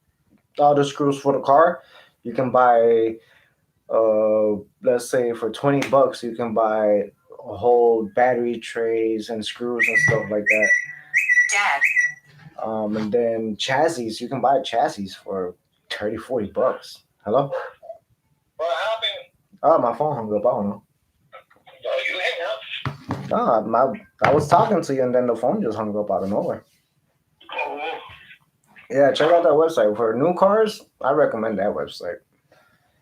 all the screws for the car. You can buy, let's say for $20, you can buy a whole battery trays and screws and stuff like that. Dad. And then chassis, you can buy chassis for $30-$40. Hello? What happened? Oh, my phone hung up. I don't know. Oh, you hang up? No, I was talking to you and then the phone just hung up out of nowhere. Oh. Yeah, check out that website. For new cars, I recommend that website.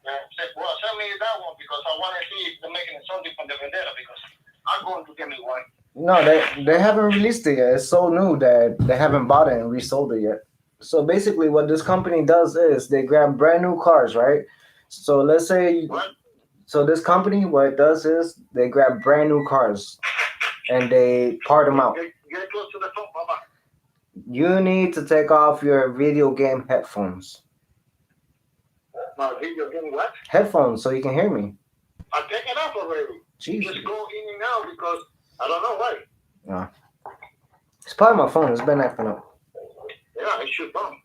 Well, send me that one because I want to see if they're making something from the Vendetta because I'm going to get me one. No, they haven't released it yet. It's so new that they haven't bought it and resold it yet. So basically what this company does is they grab brand new cars, right? So let's say What? So this company, what it does is they grab brand new cars and they part them out. Get close to the phone, Papa. You need to take off your video game headphones. My video game what? Headphones so you can hear me. I take it off already. Jeez. Just go in and out because I don't know why. It's probably my phone. It's been acting up. Yeah, it should come.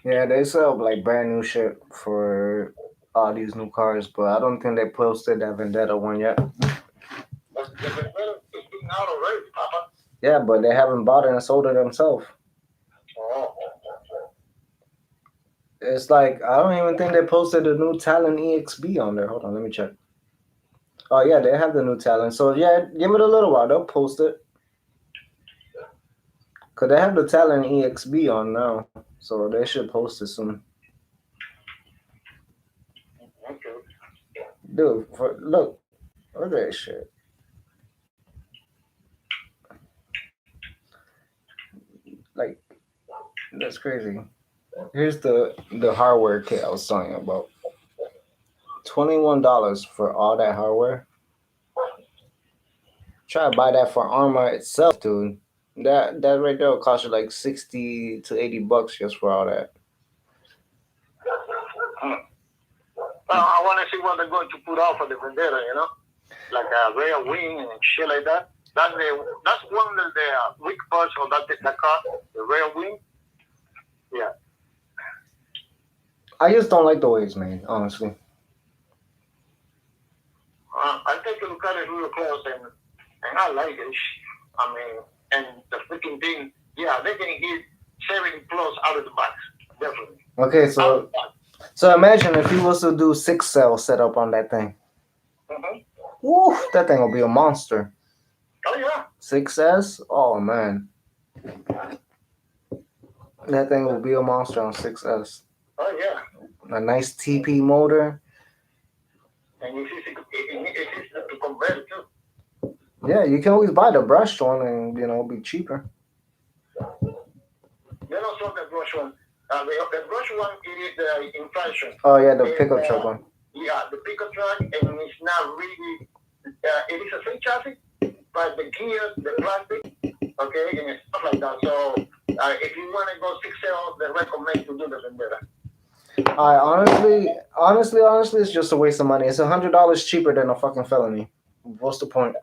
Yeah, they sell like brand new shit for all these new cars, but I don't think they posted that Vendetta one yet. But the Vendetta is being out already, Papa. Yeah, but they haven't bought it and sold it themselves. Oh. It's like, I don't even think they posted the new Talon EXB on there. Hold on, let me check. Oh, yeah, they have the new Talon. So, yeah, give it a little while. They'll post it. Because they have the Talon EXB on now. So, they should post it soon. Okay. Dude, look at that shit. Like, That's crazy. Here's the hardware kit I was telling you about. $21 for all that hardware. Try to buy that for armor itself, dude. That right there will cost you like 60 to 80 bucks just for all that. I want to see what they're going to put out for the Vendetta, you know, like a rear wing and shit like that. That's one of the weak parts of that car, the rear wing. Yeah. I just don't like the way it's made, honestly. I take a look at it real close, and I like it. I mean, and the freaking thing, yeah, they can hit 70 plus out of the box, definitely. Okay, so imagine if you was to do 6-cell setup on that thing. Mm-hmm. Woo, that thing will be a monster. Oh yeah. 6S? Oh man. That thing will be a monster on 6S. Oh yeah. A nice TP motor. And it's easy to convert it too. Yeah, you can always buy the brushed one and be cheaper. Then also the brush one. The brush one is the inflation. Oh yeah, the pickup truck one. Yeah, the pickup truck, and it's not really. It is a same chassis, but the gears, the plastic, okay, and stuff like that. So if you want to go 6L, they recommend to do the Vendetta. Honestly, it's just a waste of money. It's $100 cheaper than a fucking felony. What's the point?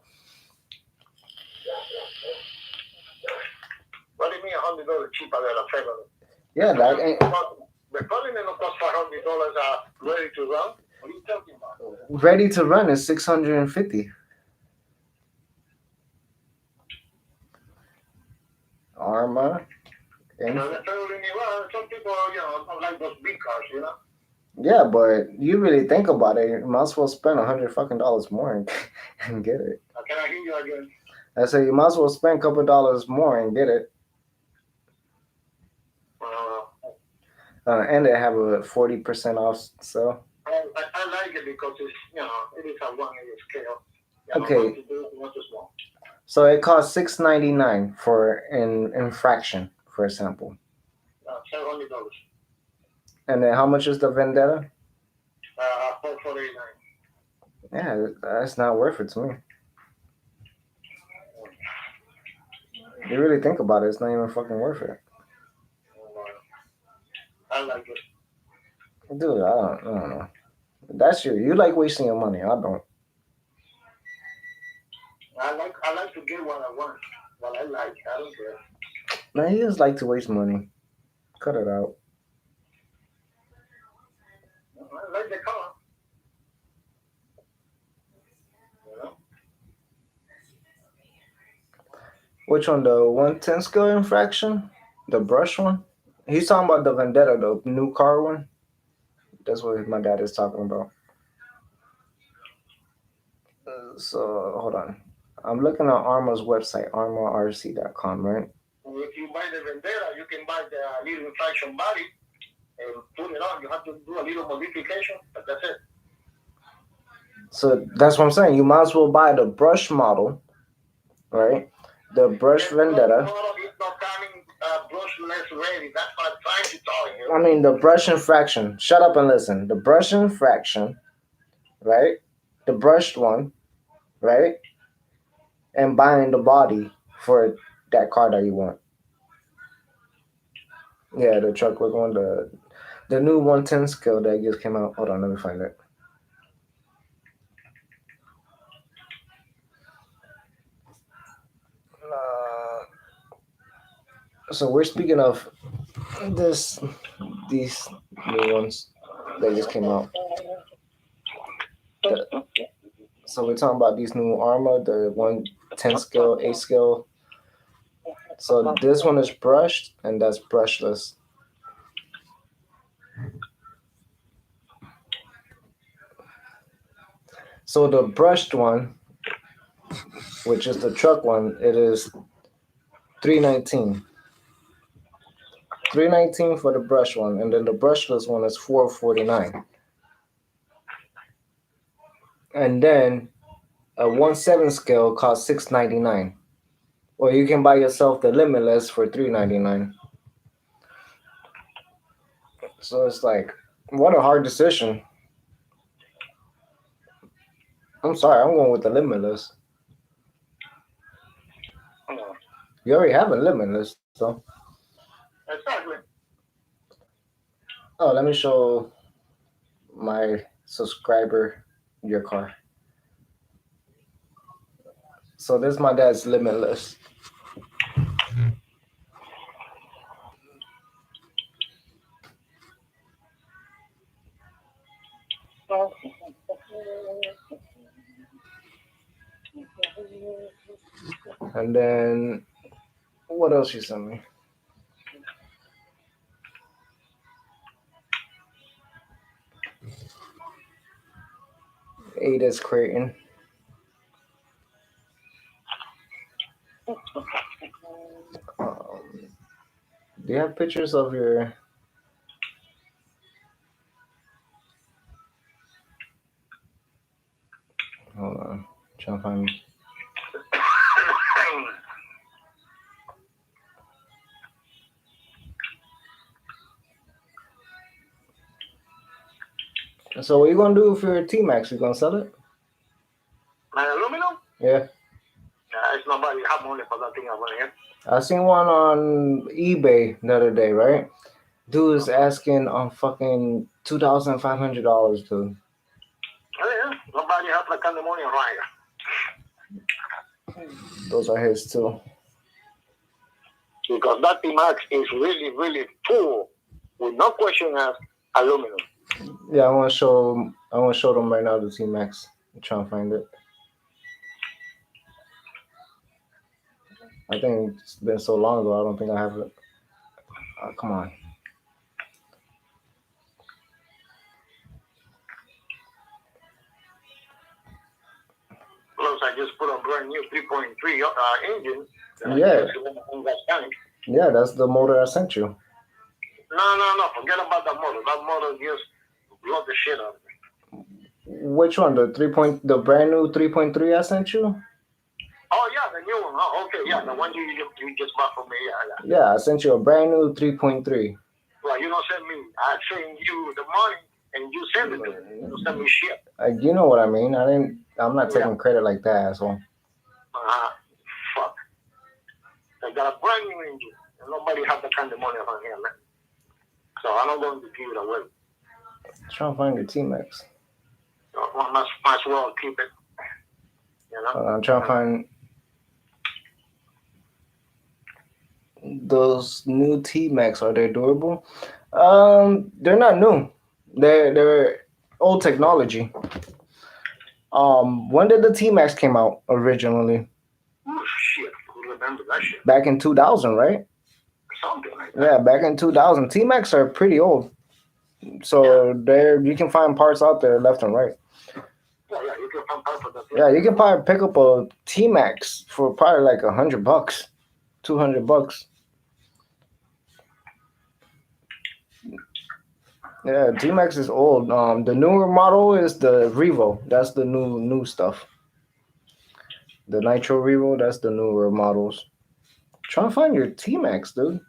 What do you mean $100 cheaper than a felony? Yeah, that ain't. The felony don't cost $500 ready to run. What are you talking about? Ready to run is $650. Armor. And some people, don't like those big cars, you know. Yeah, but you really think about it, you might as well spend $100 more and get it. Can I hear you again? I say you might as well spend a couple dollars more and get it. And they have a 40% off. So I like it because it's it is a 1A scale. Okay. So it costs $6.99 for an infraction, for example. $700. And then how much is the Vendetta? $449. Yeah, that's not worth it to me. You really think about it, it's not even fucking worth it. I like it. Dude, I don't know. That's you like wasting your money. I don't. I like to get what I want. What I like. I don't care. Man, you just like to waste money. Cut it out. I like the color. Which one? The 110 scale infraction? The brush one? He's talking about the Vendetta, the new car one. That's what my dad is talking about. So, hold on. I'm looking at Arma's website, armarrc.com, right? If you buy the Vendetta, you can buy the little infraction body and put it on. You have to do a little modification, but that's it. So, that's what I'm saying. You might as well buy the brush model, right? The brush Vendetta. It's not coming brushless ready. That's what I'm trying to tell you. I mean, the brush infraction. Shut up and listen. The brush infraction, right? The brushed one, right? And buying the body for that car that you want. Yeah, the truck was on the new 110 scale that just came out. Hold on, let me find it. So we're speaking of these new ones that just came out. So we're talking about these new Arma, the 110 scale, 8 scale. So this one is brushed and that's brushless. So the brushed one, which is the truck one, it is $319. $319 for the brush one, and then the brushless one is $449. And then a 1/7 scale costs $699. Or you can buy yourself the limitless for $399. So it's like, what a hard decision. I'm sorry, I'm going with the Limitless. You already have a Limitless, though. Exactly. Oh, let me show my subscriber your car. So this is my dad's Limitless. And then what else you sent me? Ada's Creighton. Do you have pictures of your? Hold on, trying to find. So what you gonna do for your T-Max? You gonna sell it? My aluminum? Yeah. It's nobody have money for that thing over here. I seen one on eBay the other day, right? Dude is asking on fucking $2,500, dude. Yeah, nobody have that kind of money right. Those are his too. Because that T-Max is really, really full, with no question asked, aluminum. Yeah, I want to show them right now the T-Max. I'm trying to find it. I think it's been so long ago. I don't think I have it. Oh, come on. Plus, I just put a brand new 3.3 engine. Yeah. Yeah, that's the motor I sent you. No. Forget about that motor. That motor just blow the shit out of me. Which one? The brand new 3.3 I sent you? Oh, yeah, the new one. Oh, okay, yeah, the one you just bought for me. Yeah. Yeah, I sent you a brand new 3.3. Well, you don't send me. I send you the money, and you send it to me. You send me shit. You know what I mean. I'm not taking credit like that, asshole. Fuck. I got a brand new engine, and nobody have that kind of money on here, man. So I'm not going to give it away. Trying to find your T-Max. So I might as well keep it. You know? I'm trying to find those new T-Max. Are they durable? They're not new. They're old technology. When did the T-Max came out originally? Oh shit! Who remember that shit? Back in 2000, right? Something like that. Yeah, back in 2000. T-Max are pretty old. So you can find parts out there left and right. Yeah, you can find parts for that. Yeah, you can probably pick up a T-Max for probably like $100, $200. Yeah, T-Max is old. The newer model is the Revo. That's the new stuff. The Nitro Revo, that's the newer models. Try to find your T-Max, dude.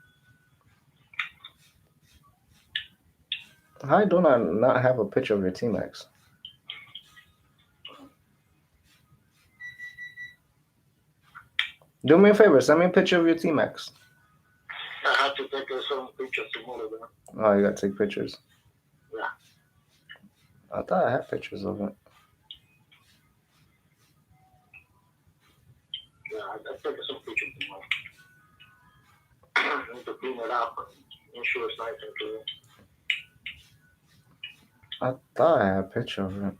How do I not have a picture of your T-Max? Do me a favor, send me a picture of your T-Max. I have to take some pictures tomorrow. Oh, you gotta take pictures. Yeah. I thought I had pictures of it. Yeah, I'll take some pictures tomorrow. I need to clean it up and make sure it's nice and clean. I thought I had a picture of it.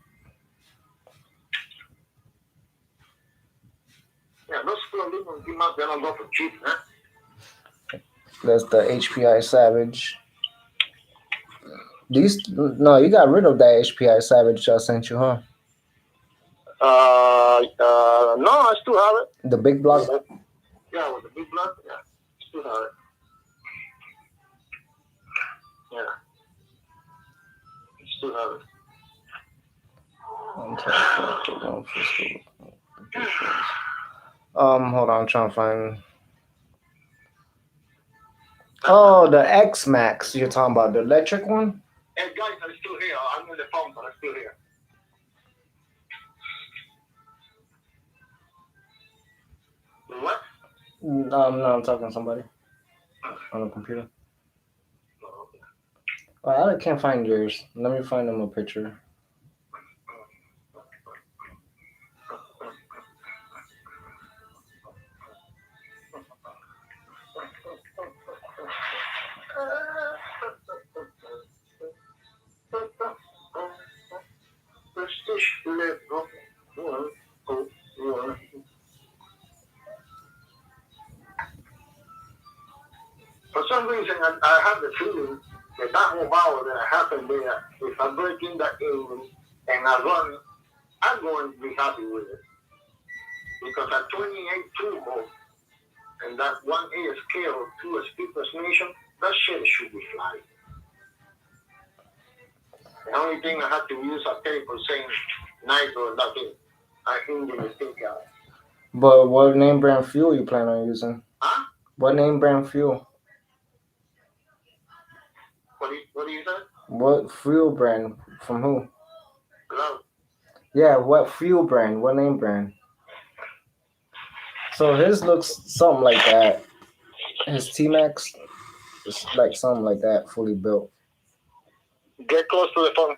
Yeah, those aluminum T-Max, they don't go for cheap, huh? That's the HPI Savage. No, you got rid of that HPI Savage I sent you, huh? No, I still have it. The big block? Yeah, with the big block, yeah. Still have it. Yeah. Still have it. Hold on, I'm trying to find. I Oh, the X Max. You're talking about the electric one? Hey guys, I'm still here. I'm on the phone, but I'm still here. What? No, I'm talking to somebody on the computer. I can't find yours. Let me find them a picture. For some reason, I have the feeling that mobile that happened there, if I break in that engine and I run, I'm going to be happy with it. Because at 28 turbo and that 1A scale to a speed transmission, that shit should be flying. The only thing I have to use a paper saying nitro, nothing. I engine is think out. But what name brand fuel you plan on using? Huh? What name brand fuel? What do you say? What fuel brand? From who? Hello? Yeah, what fuel brand? What name brand? So his looks something like that. His T-Max is like something like that, fully built. Get close to the phone.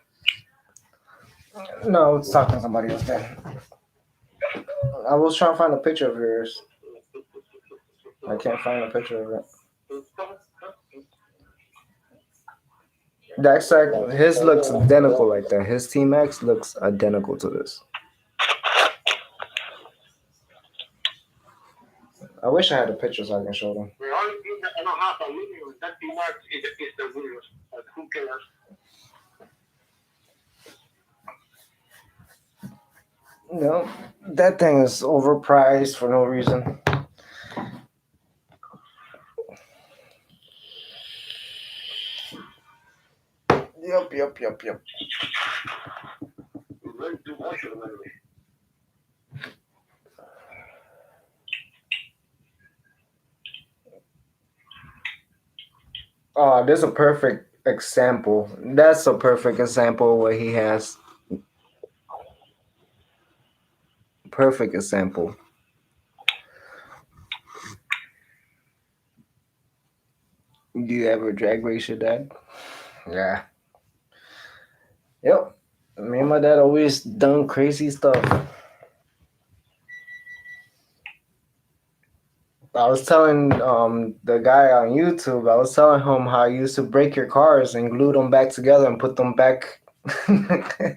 No, I was talking to somebody else then. I was trying to find a picture of yours. I can't find a picture of it. That's like his looks identical like that. His T-Max looks identical to this. I wish I had a picture so I can show them. The only thing that I don't have aluminum with that T-Max is the wheels. But who cares? No, that thing is overpriced for no reason. Yep. Very too much of it. Oh, there's a perfect example. That's a perfect example of what he has. Perfect example. Do you ever drag race your dad? Yeah. Yep. Me and my dad always done crazy stuff. I was telling the guy on YouTube, I was telling him how I used to break your cars and glue them back together and put them back. I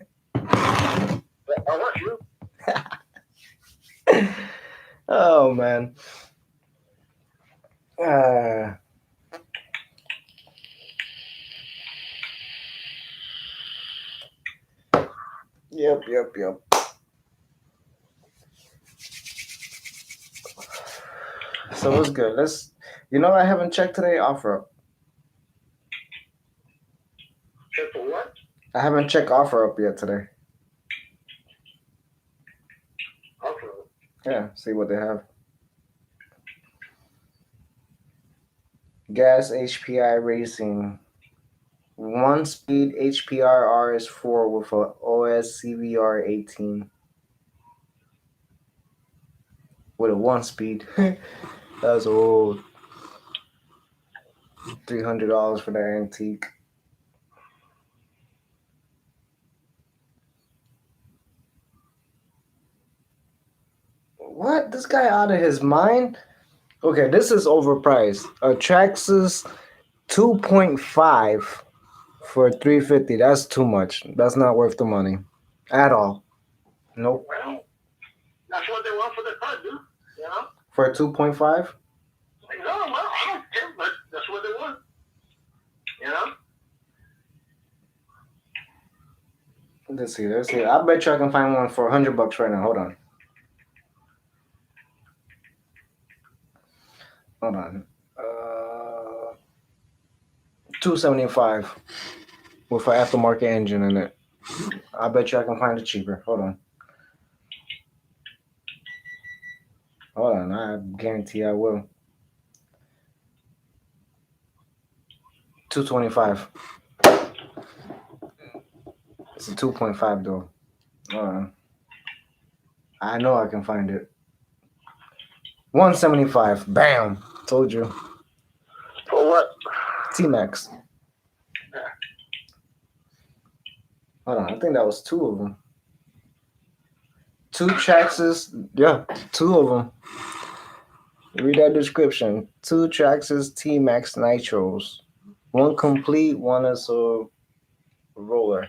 want you. Oh man. Yep. So what's good? I haven't checked today. OfferUp. Check for what? I haven't checked OfferUp yet today. Okay. Yeah, see what they have. Gas HPI Racing. 1-speed HPR RS4 with a OS CVR 18. With a 1-speed. That's old. $300 for that antique. What? This guy out of his mind? Okay, this is overpriced. A Traxxas 2.5 for $350. That's too much. That's not worth the money at all. Nope. Well, that's what they want for the car, dude. You know? For a 2.5? No, well, I don't care, but that's what they want. You know? Let's see. I bet you I can find one for $100 right now. Hold on. 275 with an aftermarket engine in it. I bet you I can find it cheaper. Hold on. I guarantee I will. 225. It's a 2.5 though. I know I can find it. 175. Bam. Told you. For what? T-Max. Hold on. I think that was two of them. Two Traxxas. Yeah, two of them. Read that description. Two Traxxas T-Max Nitros. One complete, one is a roller.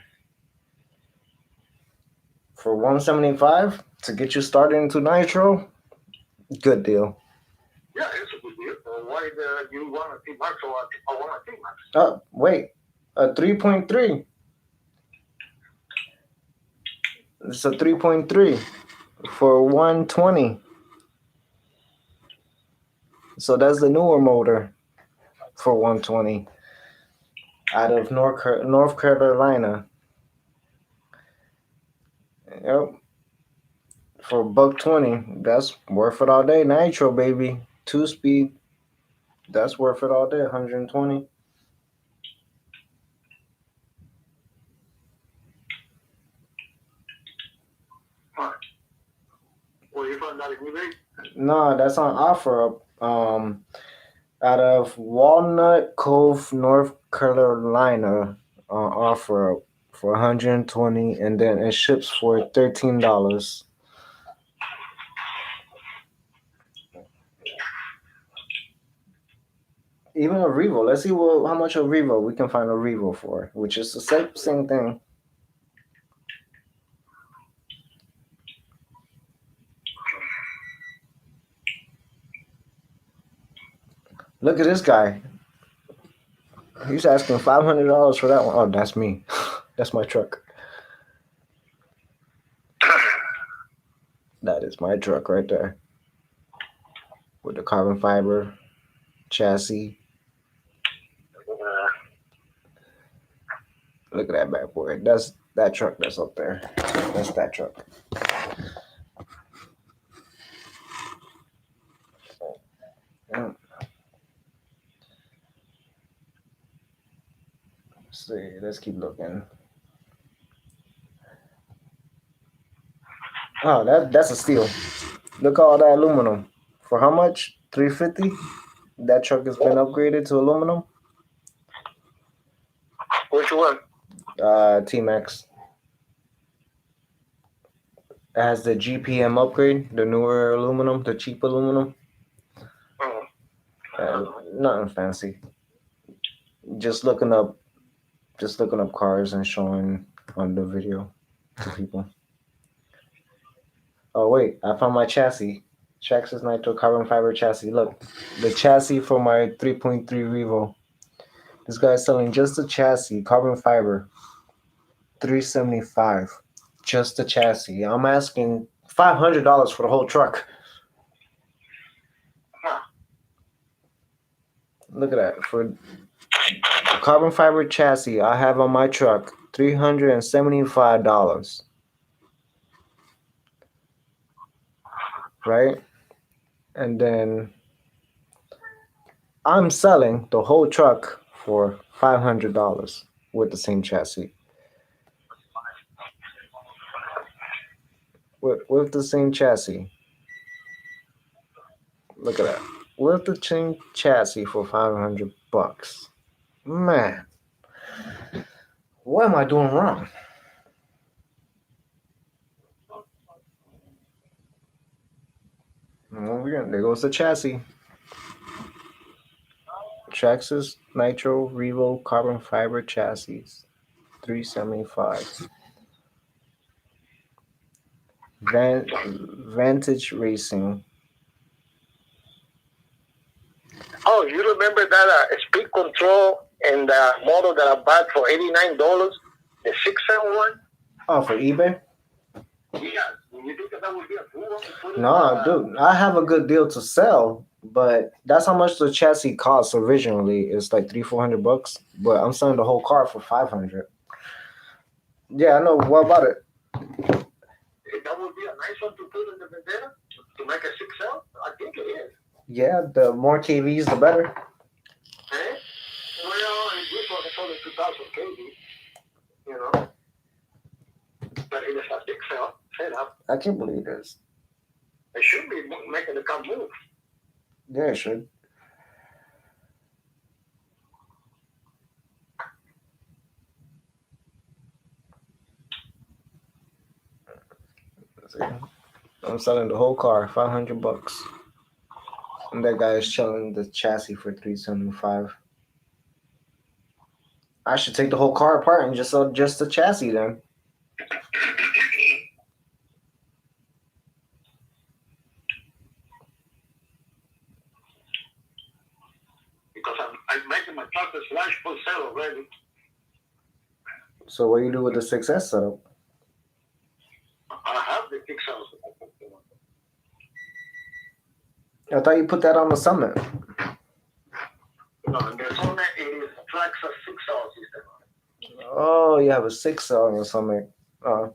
For 175 to get you started into Nitro, good deal. Yeah, it's a good deal. Why do you want a T-Max or I want a T-Max? Oh, wait. A 3.3. It's a 3.3 for 120. So that's the newer motor for 120 out of North Carolina. Yep. For $120, that's worth it all day. Nitro, baby. 2-speed. That's worth it all day. 120. Well, you found that in eBay? No, that's on offer. Out of Walnut Cove, North Carolina, on offer for 120, and then it ships for $13. Even a Revo. Let's see how much a Revo we can find a Revo for, which is the same thing. Look at this guy. He's asking $500 for that one. Oh, that's me. That's my truck. That is my truck right there. With the carbon fiber chassis. Look at that bad boy. That's that truck that's up there. That's that truck. Yeah. Let's see. Let's keep looking. Oh, that's a steal. Look at all that aluminum. For how much? $350? That truck has been upgraded to aluminum. Which one? T-Max. It has the GPM upgrade, the newer aluminum, the cheap aluminum. Nothing fancy. Just looking up cars and showing on the video to people. Oh wait, I found my chassis. Traxxas Nitro carbon fiber chassis. Look, the chassis for my 3.3 Revo. This guy's selling just the chassis, carbon fiber. $375. Just the chassis. I'm asking $500 for the whole truck. Look at that. For the carbon fiber chassis I have on my truck, $375. Right? And then I'm selling the whole truck for $500 with the same chassis. With the same chassis. Look at that. With the same chassis for $500. Man. What am I doing wrong? There goes the chassis. Traxxas Nitro Revo carbon fiber chassis. $375. Vantage Racing. Oh, you remember that speed control and the model that I bought for $89? The 671? Oh, for eBay? Yeah. You think that would be a cool one? No, dude. I have a good deal to sell, but that's how much the chassis costs originally. It's like $300-400, but I'm selling the whole car for $500. Yeah, I know. What about it? That would be a nice one to put in the Vendetta to make a 6L. I think it is. Yeah, the more KVs, the better. Eh? Well, this was only 2,000 kb, you know, but it is a big setup. I can't believe this. It should be making the car move. Yeah, it should. See, I'm selling the whole car, $500. And that guy is selling the chassis for $375. I should take the whole car apart and just sell just the chassis then. Because I'm making my Traxxas Slash full sale already. So what do you do with the 6S setup? I have the pixels. I thought you put that on the Summit. No, and the Summit is Traxxas 6-cell system. Oh, you have a 6-cell on your Summit. I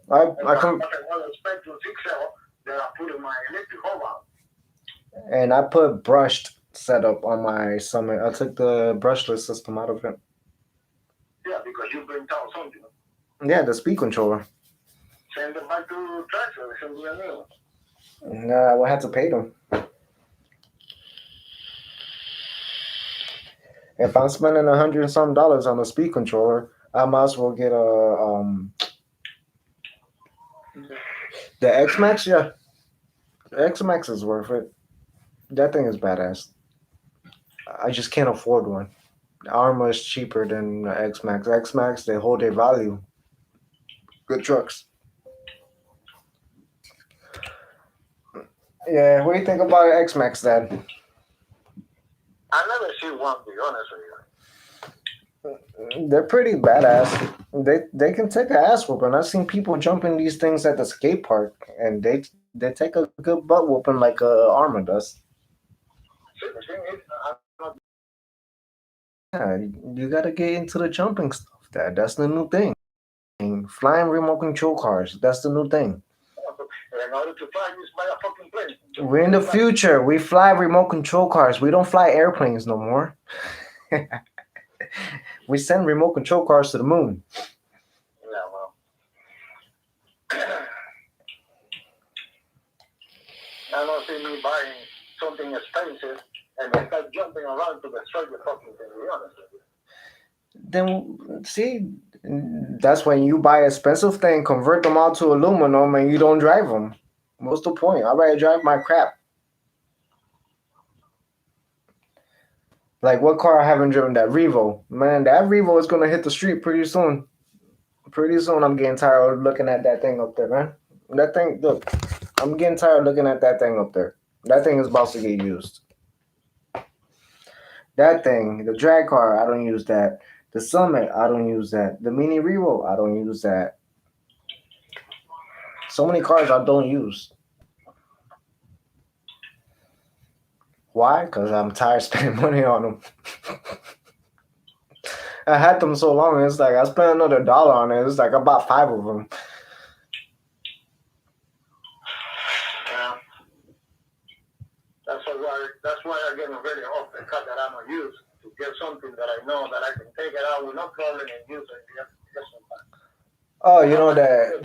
come But I was expecting 6-cell that I put in my electric hobble. and I put brushed setup on my Summit. I took the brushless system out of it. Yeah, because you bring down something. Yeah, the speed controller. Send it back to Traxxas, send you a new one. Nah, I will have to pay them. If I'm spending $100 and some on a speed controller, I might as well get the X Max. Yeah, the X Max is worth it. That thing is badass. I just can't afford one. The Armor is cheaper than the X Max. X Max, they hold their value. Good trucks. Yeah, what do you think about X Max, Dad? I never see one, to be honest with you. They're pretty badass. They can take an ass whooping. I've seen people jumping these things at the skate park, and they take a good butt whooping like a Armor does. See, the thing is, I'm not. Yeah, you gotta get into the jumping stuff. That's the new thing. Flying remote control cars. That's the new thing. In order to fly, you buy a fucking plane. We're in the future. We fly remote control cars. We don't fly airplanes no more. We send remote control cars to the moon. Yeah, well. I don't see me buying something expensive and I start jumping around to destroy the fucking thing, to be honest with you. Then see, that's when you buy expensive thing, convert them all to aluminum, and you don't drive them. What's the point? I'd rather drive my crap. Like what car I haven't driven? That Revo. Man, that Revo is gonna hit the street pretty soon. Pretty soon, I'm getting tired of looking at that thing up there, man. That thing, look, I'm getting tired of looking at that thing up there. That thing is about to get used. That thing, the drag car, I don't use that. The Summit, I don't use that. The Mini Revo, I don't use that. So many cars I don't use. Why? Because I'm tired of spending money on them. I had them so long, it's like I spent another $1 on it. It's like I bought 5 of them. Yeah. That's why I get very off the cut that I'm gonna use to get something that I know that I can take it out with no problem and use it just sometimes. Oh, you know that.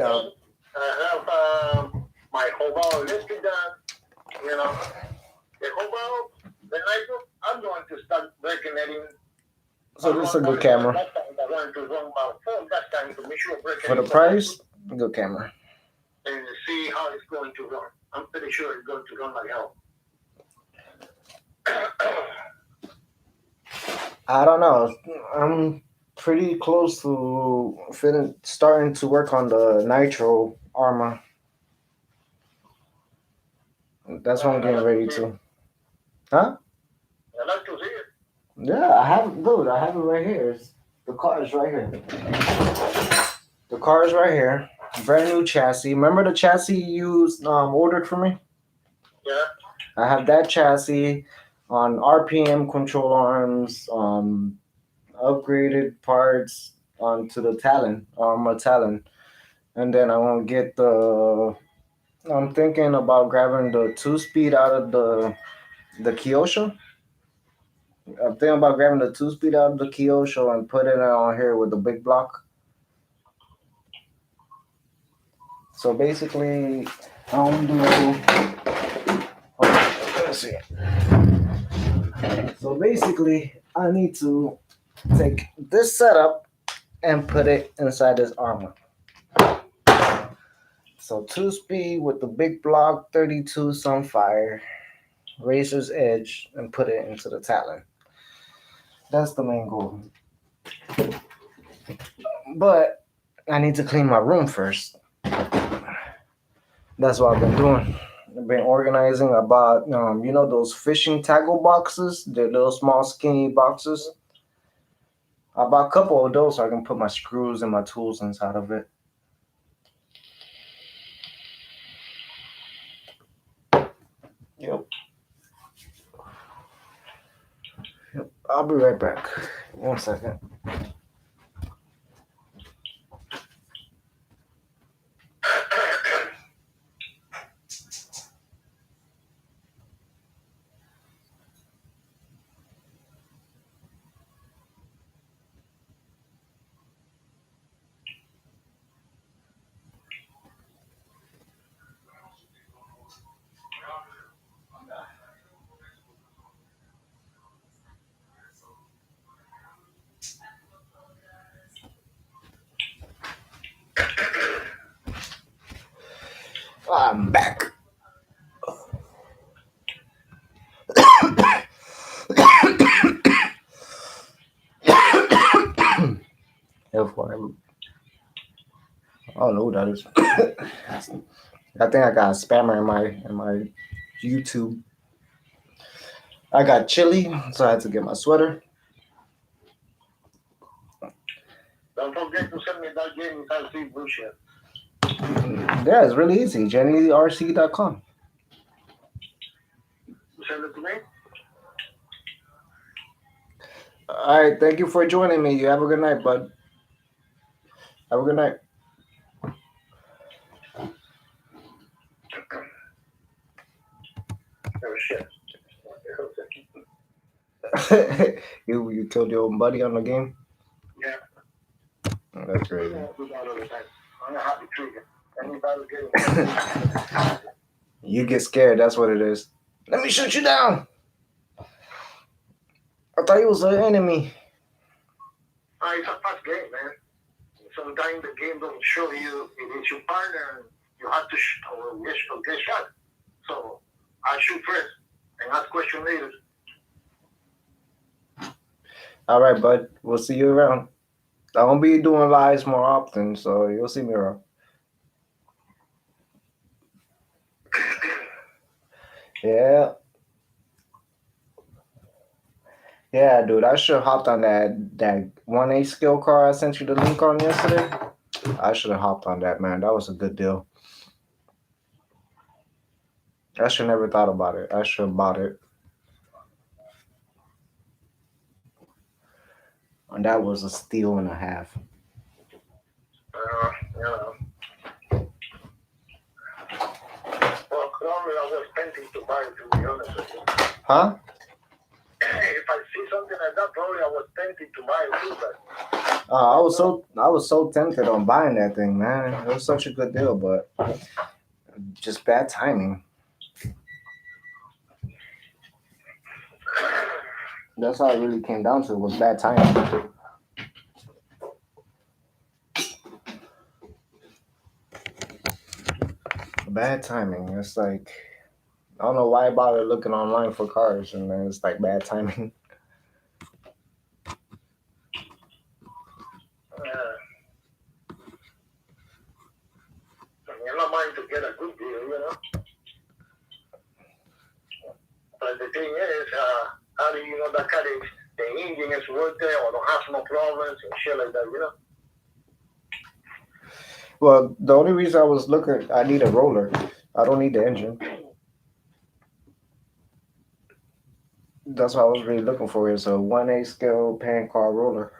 I have my Hobao listed done, you know. The Hobao, the Nitro, I'm going to start breaking it in. So this is a good camera. That time I want to run about 4 that time to make sure break it For the in price, good camera. and see how it's going to run. I'm pretty sure it's going to run like hell. I don't know. I'm pretty close to starting to work on the Nitro Armor. That's what I'm getting ready to. Huh? I like to see it. Yeah, I have it right here. The car is right here. The car is right here. Brand new chassis. Remember the chassis you ordered for me? Yeah. I have that chassis on RPM control arms, upgraded parts onto the Talon, Armor Talon. And then I want to get I'm thinking about grabbing the 2-speed out of the Kyosho. I'm thinking about grabbing the 2-speed out of the Kyosho and putting it on here with the big block. So basically, I'm doing. Let's see. So basically, I need to take this setup and put it inside this armor. So 2-speed with the big block, 32 Sunfire, Razor's Edge, and put it into the Talon. That's the main goal. But I need to clean my room first. That's what I've been doing. I've been organizing about, those fishing tackle boxes, the little small skinny boxes. I bought a couple of those so I can put my screws and my tools inside of it. Yep. I'll be right back. 1 second. I'm back. I don't know who that is. I think I got a spammer in my YouTube. I got chilly, so I had to get my sweater. Don't forget to send me that game without see bullshit. Yeah, it's really easy. JennyRC.com. Send it to me. All right, thank you for joining me. You have a good night, bud. Have a good night. Oh shit. you killed your own buddy on the game? Yeah. Oh, that's crazy. I do that all the time. I'm a happy trigger. Anybody getting You get scared, that's what it is. Let me shoot you down. I thought he was an enemy. It's a fast game, man. Sometimes the game don't show you it is your partner and you have to get shot. So I shoot first and ask question later. All right, bud. We'll see you around. I won't be doing lives more often, so you'll see me around. Yeah. Yeah, dude. I should have hopped on that 1A skill car I sent you the link on yesterday. I should have hopped on that, man. That was a good deal. I should never thought about it. I should have bought it. And that was a steal and a half. You know. Well, normally I was tempted to buy it, to be honest with you. Huh? If I see something like that, probably I was tempted to buy it too, but I was so tempted on buying that thing, man. It was such a good deal, but just bad timing. That's how it really came down to, was bad timing. Bad timing. It's like, I don't know why I bother looking online for cars, and then it's like bad timing. you're not mind to get a good deal, you know. But the thing is, how do you know that car is, the engine is working or don't have no problems and shit like that, you know? Well, the only reason I was looking, I need a roller. I don't need the engine. That's what I was really looking for, is a 1A scale pan car roller.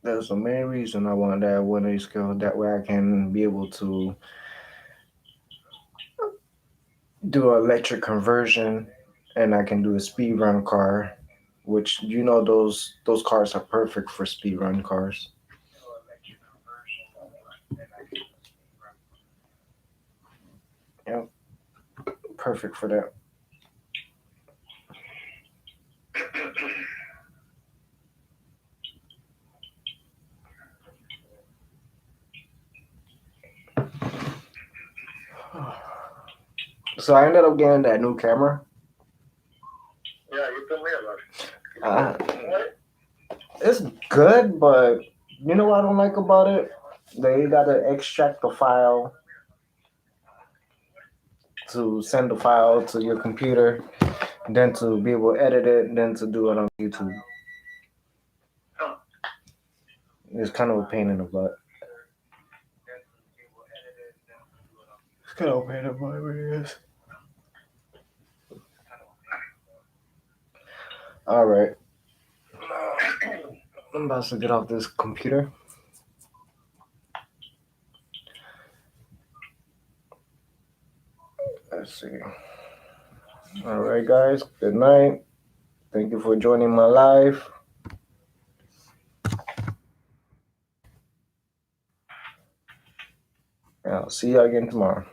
That's the main reason I want that 180 scale. That way I can be able to do an electric conversion, and I can do a speed run car, which those cars are perfect for speed run cars. Yep, perfect for that. So I ended up getting that new camera. Yeah, you told me about it. It's good, but you know what I don't like about it? They gotta extract the file to send the file to your computer, then to be able to edit it, then to do it on YouTube. It's kind of a pain in the butt. It's kind of a pain in the butt, it really is. All right. I'm about to get off this computer. Let's see. All right, guys. Good night. Thank you for joining my live. I'll see you again tomorrow.